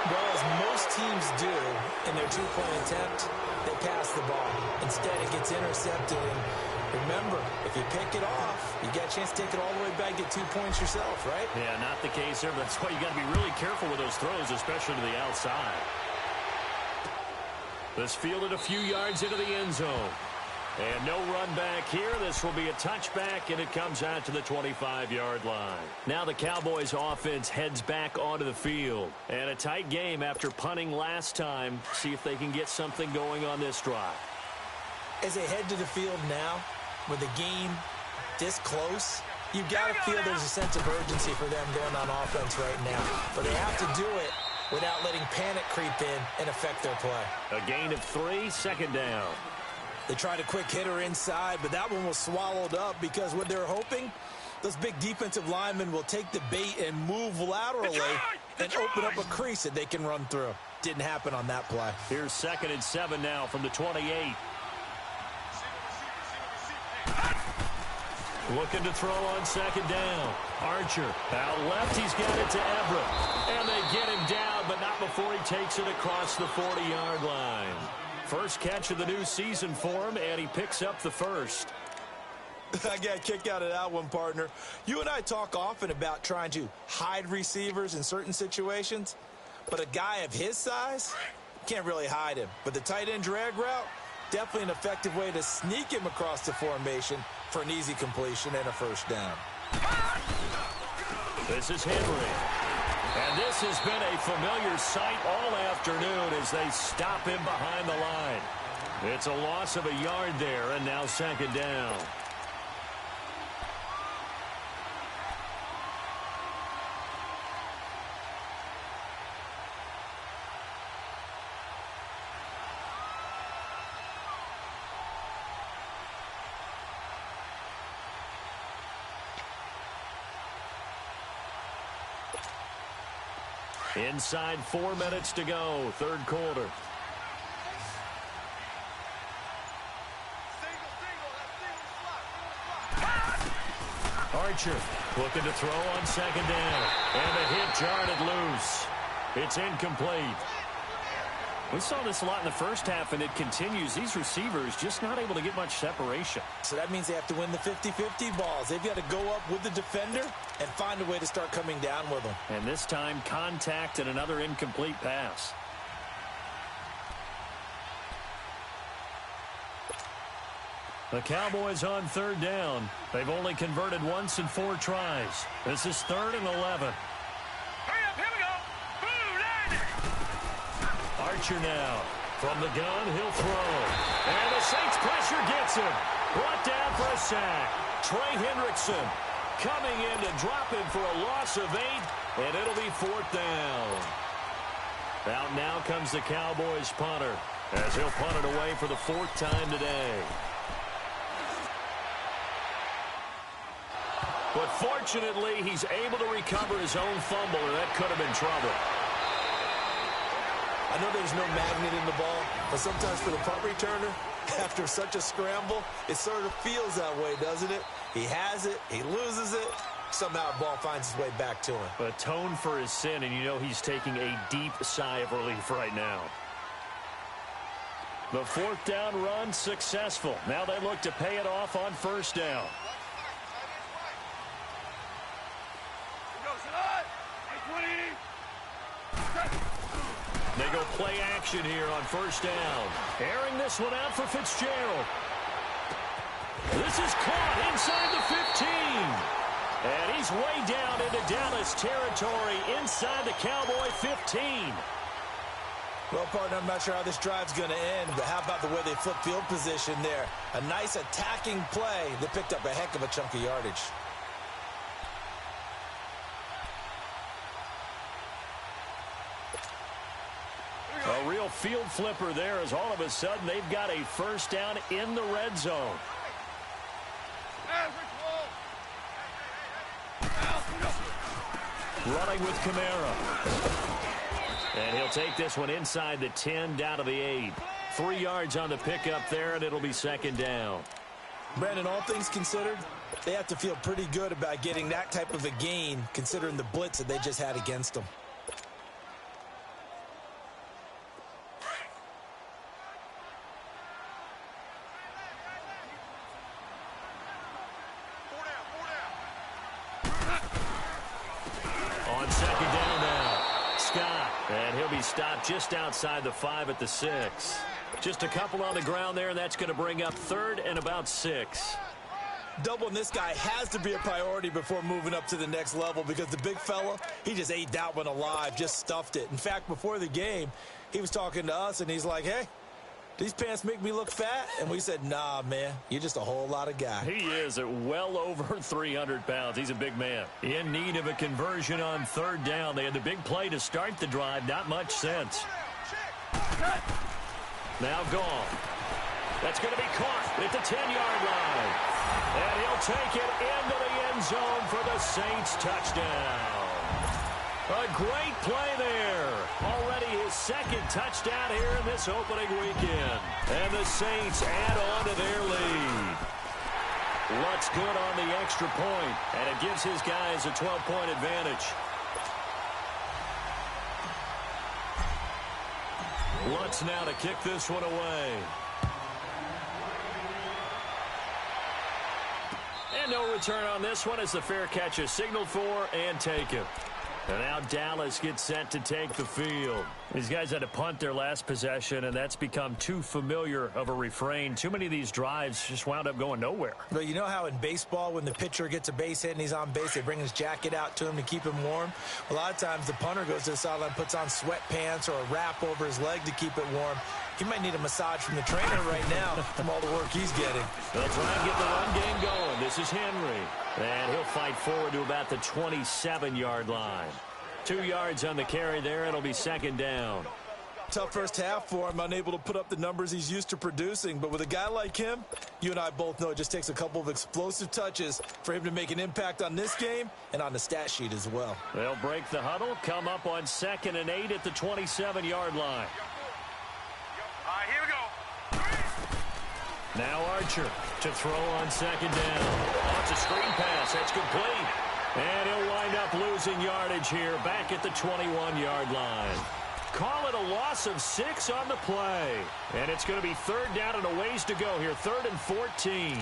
Well, as most teams do in their 2-point attempt, they pass the ball. Instead, it gets intercepted. And remember, if you pick it off, you get a chance to take it all the way back, get 2 points yourself, right? Yeah, not the case there. That's why you got to be really careful with those throws, especially to the outside. This fielded a few yards into the end zone. And no run back here. This will be a touchback, and it comes out to the 25-yard line. Now the Cowboys offense heads back onto the field. And a tight game after punting last time. See if they can get something going on this drive. As they head to the field now, with the game this close, You've got to feel there's a sense of urgency for them going on offense right now. But they have to do it without letting panic creep in and affect their play. A gain of 3, second down. They tried a quick hitter inside, but that one was swallowed up because what they're hoping, those big defensive linemen will take the bait and move laterally and open up a crease that they can run through. Didn't happen on that play. Here's 2nd and 7 now from the 28. Looking to throw on 2nd down. Archer out left. He's got it to Everett. And they get him down, but not before he takes it across the 40-yard line. First catch of the new season for him, and he picks up the first. I got a kick out of that one, partner. You and I talk often about trying to hide receivers in certain situations, but a guy of his size can't really hide him. But the tight end drag route, definitely an effective way to sneak him across the formation for an easy completion and a first down. This is Henry. And this has been a familiar sight all afternoon as they stop him behind the line. It's a loss of a yard there, and now 2nd down. Inside 4 minutes to go, 3rd quarter. Archer looking to throw on 2nd down. And a hit jarred it loose. It's incomplete. We saw this a lot in the first half, and it continues. These receivers just not able to get much separation. So that means they have to win the 50-50 balls. They've got to go up with the defender and find a way to start coming down with them. And this time, contact and another incomplete pass. The Cowboys on 3rd down. They've only converted once in 4 tries. This is 3rd and 11. Archer now. From the gun, he'll throw. And the Saints pressure gets him. Brought down for a sack. Trey Hendrickson coming in to drop him for a loss of 8, and it'll be 4th down. Out now comes the Cowboys punter as he'll punt it away for the 4th time today. But fortunately, he's able to recover his own fumble, and that could have been trouble. I know there's no magnet in the ball, but sometimes for the punt returner, after such a scramble, it sort of feels that way, doesn't it? He has it, he loses it, somehow the ball finds its way back to him. Atone for his sin, and you know he's taking a deep sigh of relief right now. The 4th down run successful. Now they look to pay it off on 1st down. They go play action here on 1st down. Airing this one out for Fitzgerald. This is caught inside the 15. And he's way down into Dallas territory inside the Cowboy 15. Well, partner, I'm not sure how this drive's going to end, but how about the way they flip field position there? A nice attacking play that picked up a heck of a chunk of yardage. A real field flipper there as all of a sudden they've got a 1st down in the red zone. Running with Kamara. And he'll take this one inside the 10 down to the 8. 3 yards on the pickup there, and it'll be 2nd down. Brandon, all things considered, they have to feel pretty good about getting that type of a gain considering the blitz that they just had against them. On 2nd down now, Scott. And he'll be stopped just outside the 5 at the 6. Just a couple on the ground there, and that's going to bring up 3rd and about 6. Doubling this guy has to be a priority before moving up to the next level because the big fella, he just ate that one alive, just stuffed it. In fact, before the game, he was talking to us, and he's like, hey, these pants make me look fat? And we said, nah, man, you're just a whole lot of guy. He is at well over 300 pounds. He's a big man. In need of a conversion on third down. They had the big play to start the drive. Not much sense. Now gone. That's going to be caught at the 10-yard line. And he'll take it into the end zone for the Saints touchdown. A great play there. Already his second touchdown here in this opening weekend. And the Saints add on to their lead. Lutz good on the extra point, and it gives his guys a 12-point advantage. Lutz now to kick this one away. And no return on this one as the fair catch is signaled for and taken. And now Dallas gets set to take the field. These guys had to punt their last possession, and that's become too familiar of a refrain. Too many of these drives just wound up going nowhere. Well, you know how in baseball when the pitcher gets a base hit and he's on base, they bring his jacket out to him to keep him warm? A lot of times the punter goes to the sideline, puts on sweatpants or a wrap over his leg to keep it warm. He might need a massage from the trainer right now from all the work he's getting. They'll try and get the run game going. This is Henry. And he'll fight forward to about the 27-yard line. 2 yards on the carry there. It'll be second down. Tough first half for him, unable to put up the numbers he's used to producing. But with a guy like him, you and I both know it just takes a couple of explosive touches for him to make an impact on this game and on the stat sheet as well. They'll break the huddle, come up on 2nd and 8 at the 27-yard line. All right, here we go. Now Archer to throw on second down. Oh, it's a screen pass. That's complete. And he'll wind up losing yardage here back at the 21-yard line. Call it a loss of 6 on the play. And it's going to be third down and a ways to go here. 3rd and 14.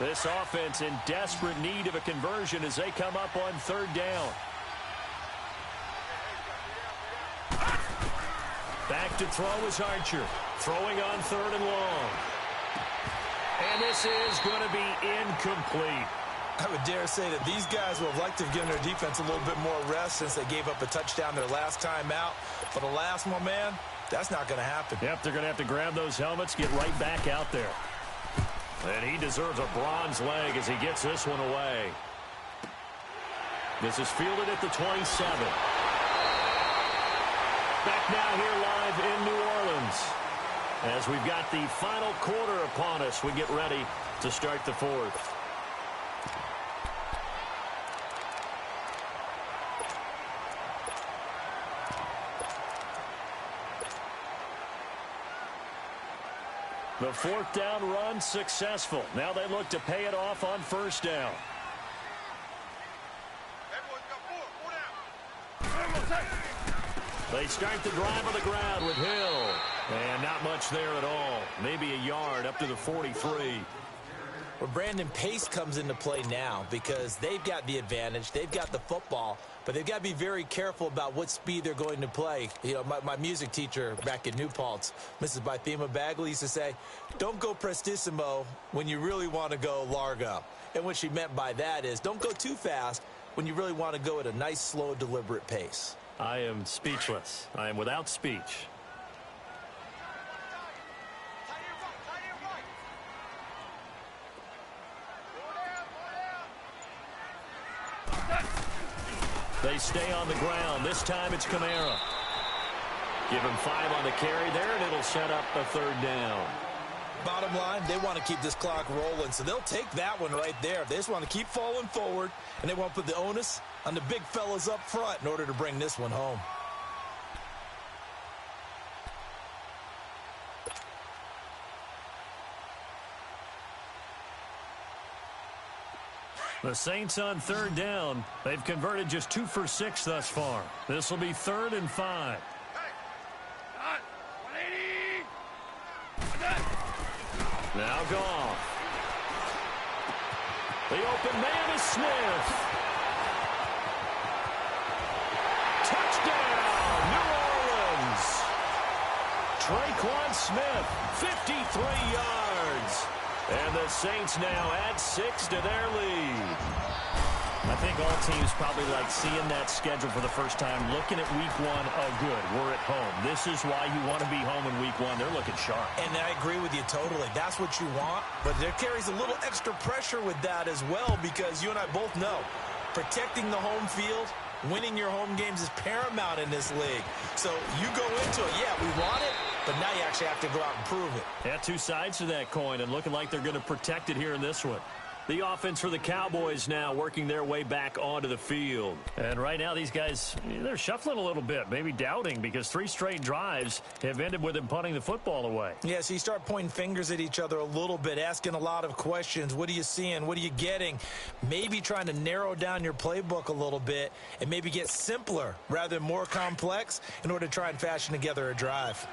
This offense in desperate need of a conversion as they come up on third down. Back to throw is Archer. Throwing on 3rd and long. And this is going to be incomplete. I would dare say that these guys would have liked to have given their defense a little bit more rest since they gave up a touchdown their last time out. But the last one, man, that's not going to happen. Yep, they're going to have to grab those helmets, get right back out there. And he deserves a bronze leg as he gets this one away. This is fielded at the 27. Back now here live in New Orleans. As we've got the final quarter upon us, we get ready to start the fourth. The 4th down run successful. Now they look to pay it off on 1st down. They start the drive on the ground with Hill. And not much there at all. Maybe a yard up to the 43. Well, Brandon, pace comes into play now because they've got the advantage. They've got the football, but they've got to be very careful about what speed they're going to play. You know, my music teacher back in New Paltz, Mrs. Bythema Bagley, used to say, don't go prestissimo when you really want to go largo. And what she meant by that is don't go too fast when you really want to go at a nice, slow, deliberate pace. I am speechless. I am without speech. They stay on the ground. This time it's Kamara. Give him 5 on the carry there, and it'll set up a 3rd down. Bottom line, they want to keep this clock rolling, so they'll take that one right there. They just want to keep falling forward, and they want to put the onus on the big fellas up front in order to bring this one home. The Saints on 3rd down. They've converted just 2 for 6 thus far. This will be 3rd and 5. Now Goff. The open man is Smith. Touchdown, New Orleans. Traquan Smith, 53 yards. And the Saints now add 6 to their lead. I think all teams probably like seeing that schedule for the first time, looking at week one. Oh, good, we're at home. This is why you want to be home in week one. They're looking sharp. And I agree with you totally. That's what you want, but there carries a little extra pressure with that as well, because you and I both know protecting the home field, winning your home games is paramount in this league. So you go into it, yeah, we want it, but now you actually have to go out and prove it. Yeah, two sides to that coin, and looking like they're going to protect it here in this one. The offense for the Cowboys now working their way back onto the field. And right now these guys, they're shuffling a little bit, maybe doubting, because 3 straight drives have ended with them punting the football away. Yeah, so you start pointing fingers at each other a little bit, asking a lot of questions. What are you seeing? What are you getting? Maybe trying to narrow down your playbook a little bit and maybe get simpler rather than more complex in order to try and fashion together a drive.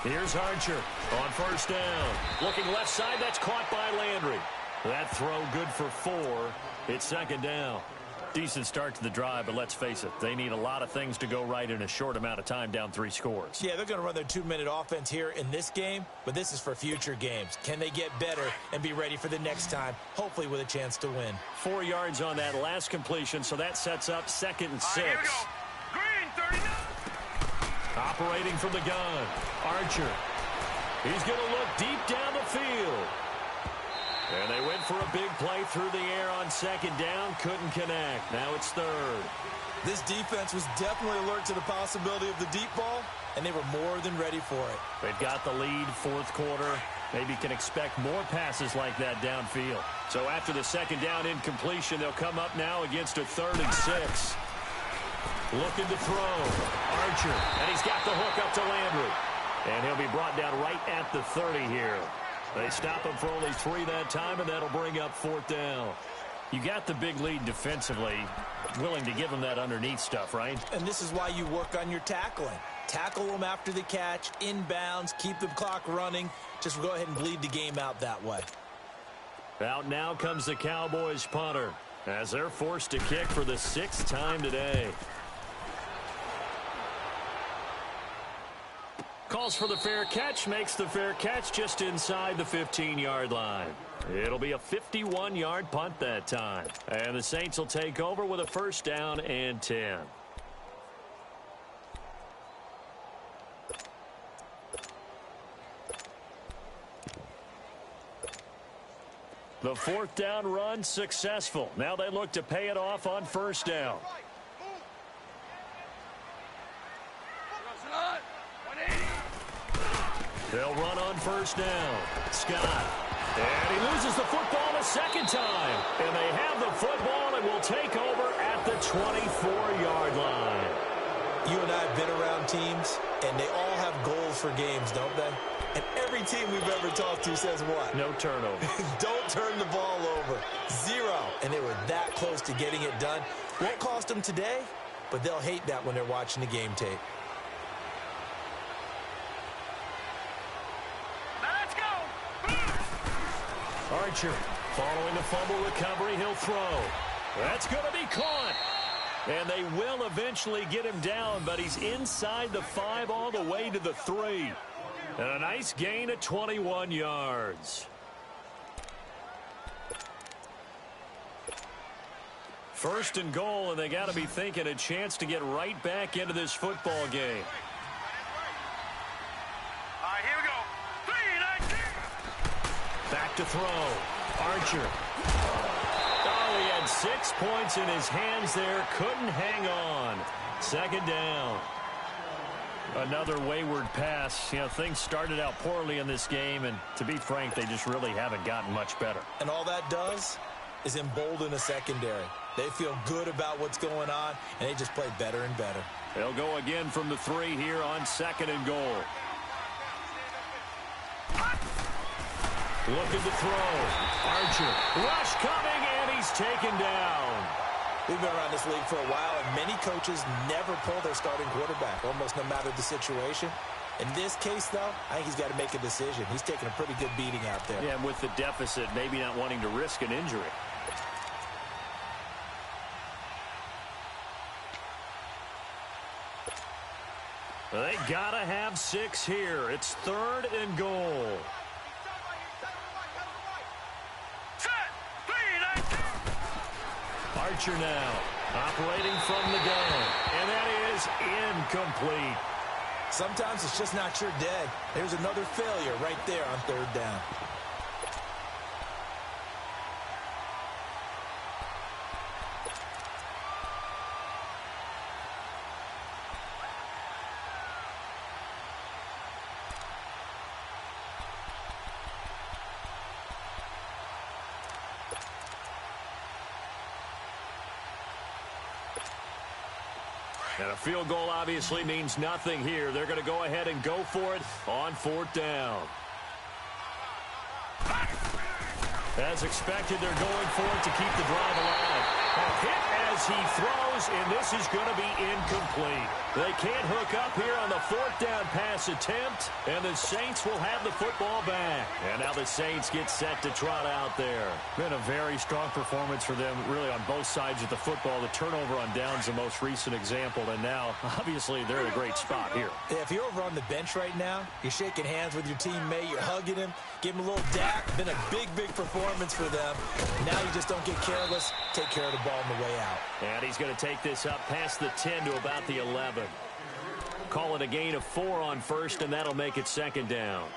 Here's Archer on first down. Looking left side, that's caught by Landry. That throw good for 4. It's second down. Decent start to the drive, but let's face it, they need a lot of things to go right in a short amount of time, down 3 scores. Yeah, they're going to run their 2-minute offense here in this game, but this is for future games. Can they get better and be ready for the next time, hopefully with a chance to win? 4 yards on that last completion, so that sets up 2nd and 6. Here we go. Green, 39. Operating from the gun, Archer. He's going to look deep down the field. And they went for a big play through the air on 2nd down. Couldn't connect. Now it's 3rd. This defense was definitely alert to the possibility of the deep ball, and they were more than ready for it. They've got the lead, 4th quarter. Maybe can expect more passes like that downfield. So after the 2nd down incompletion, they'll come up now against a 3rd and 6. Looking to throw. Archer. And he's got the hook up to Landry. And he'll be brought down right at the 30 here. They stop him for only 3 that time, and that'll bring up 4th down. You got the big lead defensively, willing to give them that underneath stuff, right? And this is why you work on your tackling. Tackle them after the catch, inbounds, keep the clock running. Just go ahead and bleed the game out that way. Out now comes the Cowboys punter, as they're forced to kick for the 6th time today. Calls for the fair catch, makes the fair catch just inside the 15-yard line. It'll be a 51-yard punt that time. And the Saints will take over with a 1st down and 10. The 4th down run successful. Now they look to pay it off on 1st down. They'll run on 1st down. Scott. And he loses the football a 2nd time. And they have the football and will take over at the 24-yard line. You and I have been around teams, and they all have goals for games, don't they? And every team we've ever talked to says what? No turnover. Don't turn the ball over. 0. And they were that close to getting it done. Won't cost them today, but they'll hate that when they're watching the game tape. Archer, following the fumble recovery, he'll throw. That's going to be caught. And they will eventually get him down, but he's inside the 5 all the way to the 3. And a nice gain of 21 yards. 1st and goal, and they got to be thinking a chance to get right back into this football game. Here we go. 3, 19. Back to throw. Archer. Oh, he had 6 points in his hands there. Couldn't hang on. 2nd down. Another wayward pass. You know, things started out poorly in this game, and to be frank, they just really haven't gotten much better. And all that does is embolden a secondary. They feel good about what's going on, and they just play better and better. They'll go again from the 3 here on 2nd and goal. Looking to throw. Archer. Rush coming, and he's taken down. We've been around this league for a while, and many coaches never pull their starting quarterback, almost no matter the situation. In this case, though, I think he's got to make a decision. He's taking a pretty good beating out there. Yeah, and with the deficit, maybe not wanting to risk an injury. They got to have 6 here. It's 3rd and goal. Archer now, operating from the gun. And that is incomplete. Sometimes it's just not your day. There's another failure right there on third down. And a field goal obviously means nothing here. They're going to go ahead and go for it on fourth down. As expected, they're going for it to keep the drive alive. A hit as he throws, and this is going to be incomplete. They can't hook up here on the fourth down pass attempt, and the Saints will have the football back. And now the Saints get set to trot out there. Been a very strong performance for them, really, on both sides of the football. The turnover on downs, the most recent example, and now, obviously, they're in a great spot here. Yeah, if you're over on the bench right now, you're shaking hands with your teammate, you're hugging him, give him a little dap. Been a big, big performance for them. Now you just don't get careless. Take care of the ball on the way out. And he's going to take this up past the 10 to about the 11. Call it a gain of 4 on first, and that'll make it second down.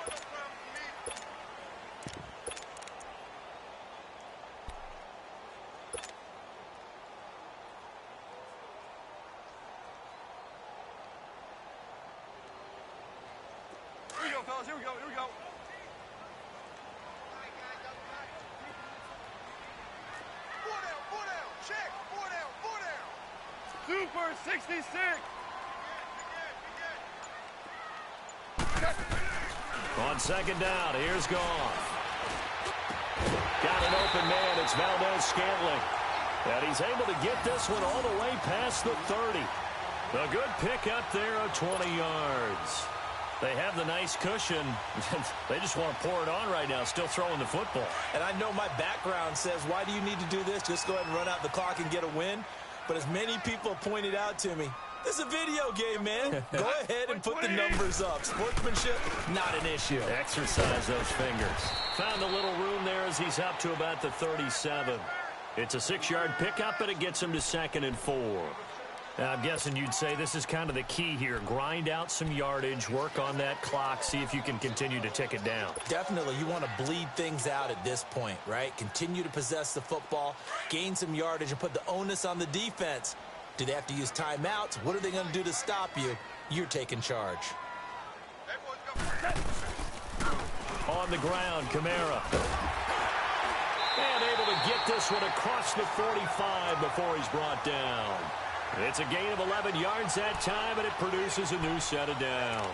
Here we go, fellas. Here we go. Here we go. Four down. Check. Four down. Super 66. On second down, here's Goff. Got an open man. It's Valdez-Scantling. And he's able to get this one all the way past the 30. A good pickup there of 20 yards. They have the nice cushion. They just want to pour it on right now, still throwing the football. And I know my background says, why do you need to do this? Just go ahead and run out the clock and get a win. But as many people pointed out to me, this is a video game, man. Go ahead and put the numbers up. Sportsmanship, not an issue. Exercise those fingers. Found a little room there as he's up to about the 37. It's a 6-yard pickup, and it gets him to 2nd and 4. I'm guessing you'd say this is kind of the key here. Grind out some yardage, work on that clock, see if you can continue to tick it down. Definitely, you want to bleed things out at this point, right? Continue to possess the football, gain some yardage, and put the onus on the defense. Do they have to use timeouts? What are they going to do to stop you? You're taking charge. On the ground, Kamara. And able to get this one across the 45 before he's brought down. It's a gain of 11 yards that time, and it produces a new set of downs.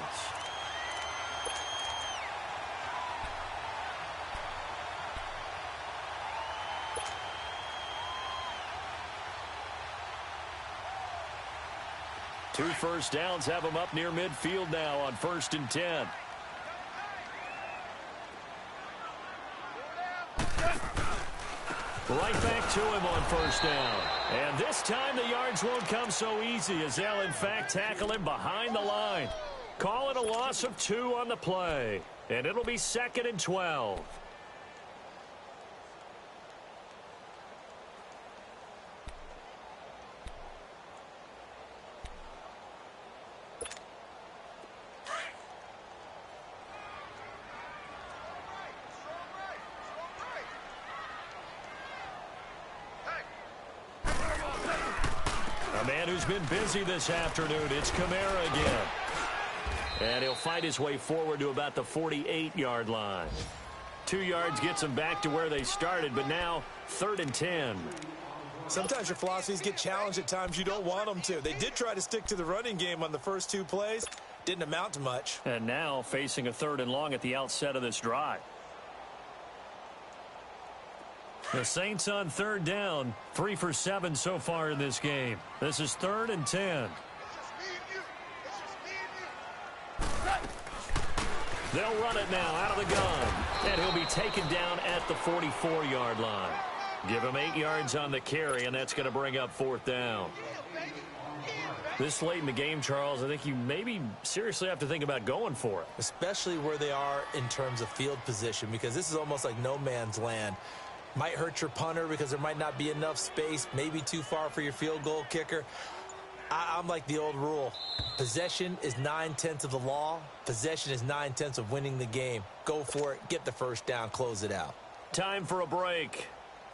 Two first downs have him up near midfield now on 1st and 10. Right back to him on 1st down. And this time the yards won't come so easy as they'll in fact tackle him behind the line. Call it a loss of 2 on the play. And it'll be 2nd and 12. A man who's been busy this afternoon. It's Kamara again. And he'll fight his way forward to about the 48-yard line. 2 yards gets him back to where they started, but now 3rd and 10. Sometimes your philosophies get challenged at times you don't want them to. They did try to stick to the running game on the first 2 plays. Didn't amount to much. And now facing a 3rd and long at the outset of this drive. The Saints on 3rd down, 3 for 7 so far in this game. This is 3rd and 10. They'll run it now out of the gun. And he'll be taken down at the 44-yard line. Give him 8 yards on the carry, and that's going to bring up 4th down. This late in the game, Charles, I think you maybe seriously have to think about going for it. Especially where they are in terms of field position, because this is almost like no man's land. Might hurt your punter because there might not be enough space, maybe too far for your field goal kicker. I'm like the old rule. Possession is 9/10 of the law. Possession is 9/10 of winning the game. Go for it. Get the first down. Close it out. Time for a break.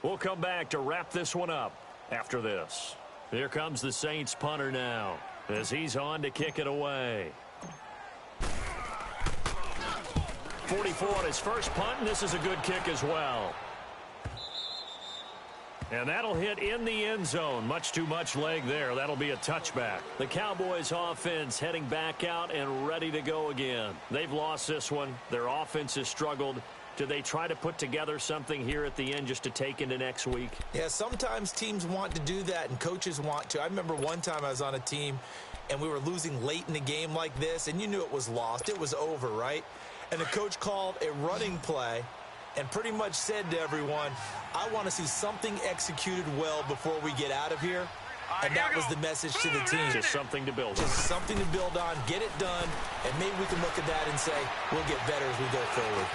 We'll come back to wrap this one up after this. Here comes the Saints punter now as he's on to kick it away. 44 on his first punt, and this is a good kick as well. And that'll hit in the end zone. Much too much leg there. That'll be a touchback. The Cowboys offense heading back out and ready to go again. They've lost this one. Their offense has struggled. Do they try to put together something here at the end just to take into next week? Yeah, sometimes teams want to do that and coaches want to. I remember one time I was on a team and we were losing late in the game like this, and you knew it was lost. It was over, right? And the coach called a running play and pretty much said to everyone, I want to see something executed well before we get out of here. And that was the message to the team. Just something to build on. Just something to build on, get it done, and maybe we can look at that and say, we'll get better as we go forward.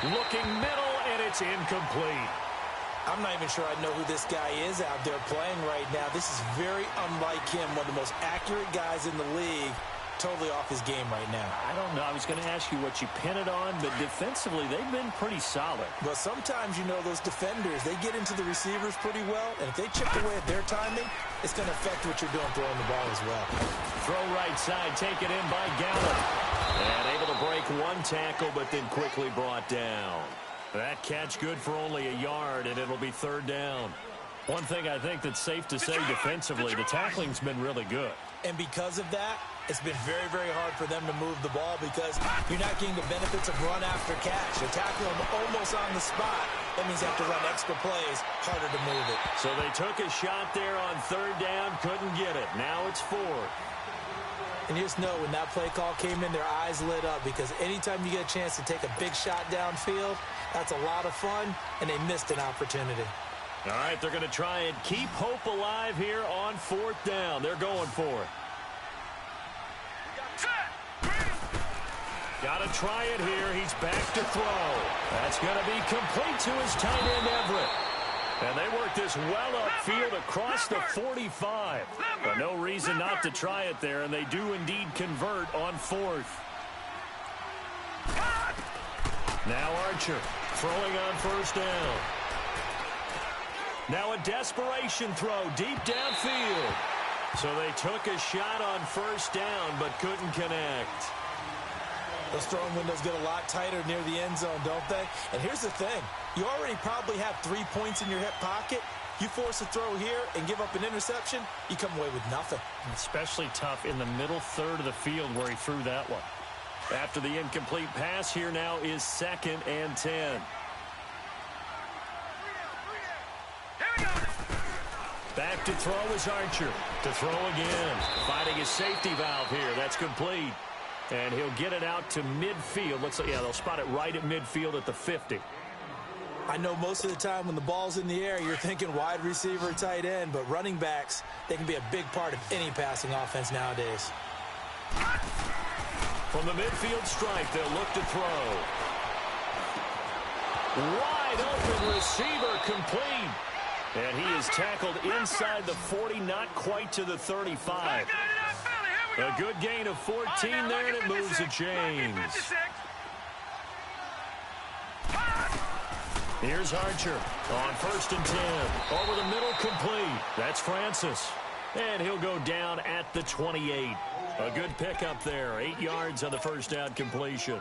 Looking middle, and it's incomplete. I'm not even sure I know who this guy is out there playing right now. This is very unlike him, one of the most accurate guys in the league. Totally off his game right now. I don't know. I was going to ask you what you pin it on, but defensively, they've been pretty solid. Well, sometimes, you know, those defenders, they get into the receivers pretty well, and if they chip away at their timing, it's going to affect what you're doing throwing the ball as well. Throw right side, taken in by Gallup. And able to break one tackle, but then quickly brought down. That catch good for only a yard, and it'll be third down. One thing I think that's safe to say defensively, the tackling's been really good. And because of that, it's been very, very hard for them to move the ball because you're not getting the benefits of run after catch. You're tackling them almost on the spot. That means you have to run extra plays, harder to move it. So they took a shot there on third down, couldn't get it. Now it's fourth. And you just know when that play call came in, their eyes lit up because anytime you get a chance to take a big shot downfield, that's a lot of fun, and they missed an opportunity. All right, they're going to try and keep hope alive here on fourth down. They're going for it. Got to try it here. He's back to throw. That's going to be complete to his tight end, Everett. And they work this well upfield across the 45. But no reason not to try it there, and they do indeed convert on fourth. Now Archer throwing on first down. Now a desperation throw deep downfield. So they took a shot on first down but couldn't connect. Those throwing windows get a lot tighter near the end zone, don't they? And here's the thing. You already probably have 3 points in your hip pocket. You force a throw here and give up an interception, you come away with nothing. Especially tough in the middle third of the field where he threw that one. After the incomplete pass, here now is 2nd and 10. Back to throw is Archer. To throw again. Finding his safety valve here. That's complete. And he'll get it out to midfield. They'll spot it right at midfield at the 50. I know most of the time when the ball's in the air, you're thinking wide receiver, tight end, but running backs, they can be a big part of any passing offense nowadays. From the midfield strike, they'll look to throw. Wide open receiver complete. And he is tackled inside the 40, not quite to the 35. A good gain of 14 there, and it moves the chains. Here's Archer on 1st and 10. Over the middle, complete. That's Francis. And he'll go down at the 28. A good pickup there. 8 yards on the first down completion.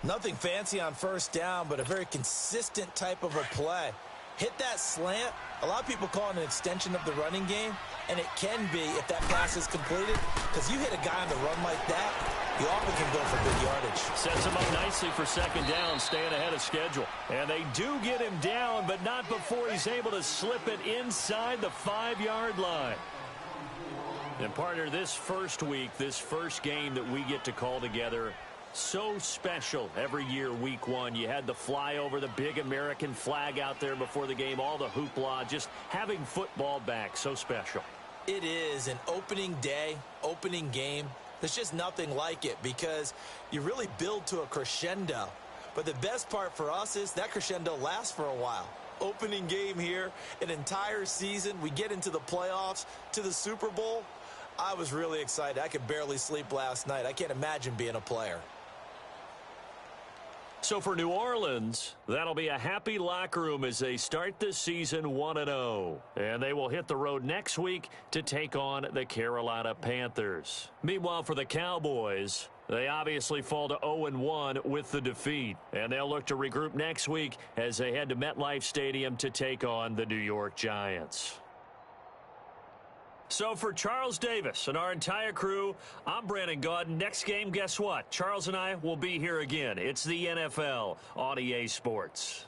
Nothing fancy on first down, but a very consistent type of a play. Hit that slant. A lot of people call it an extension of the running game, and it can be if that pass is completed, because you hit a guy on the run like that, you often can go for big yardage. Sets him up nicely for 2nd down, staying ahead of schedule. And they do get him down, but not before he's able to slip it inside the 5-yard line. And partner, this first week, this first game that we get to call together, so special every year, week 1. You had the flyover, the big American flag out there before the game, all the hoopla, just having football back, so special. It is an opening day, opening game. There's just nothing like it because you really build to a crescendo. But the best part for us is that crescendo lasts for a while. opening game here, an entire season. We get into the playoffs, to the Super Bowl. I was really excited. I could barely sleep last night. I can't imagine being a player. So for New Orleans, that'll be a happy locker room as they start the season 1-0. And they will hit the road next week to take on the Carolina Panthers. Meanwhile, for the Cowboys, they obviously fall to 0-1 with the defeat. And they'll look to regroup next week as they head to MetLife Stadium to take on the New York Giants. So for Charles Davis and our entire crew, I'm Brandon Gaudin. Next game, guess what? Charles and I will be here again. It's the NFL on EA Sports.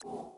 you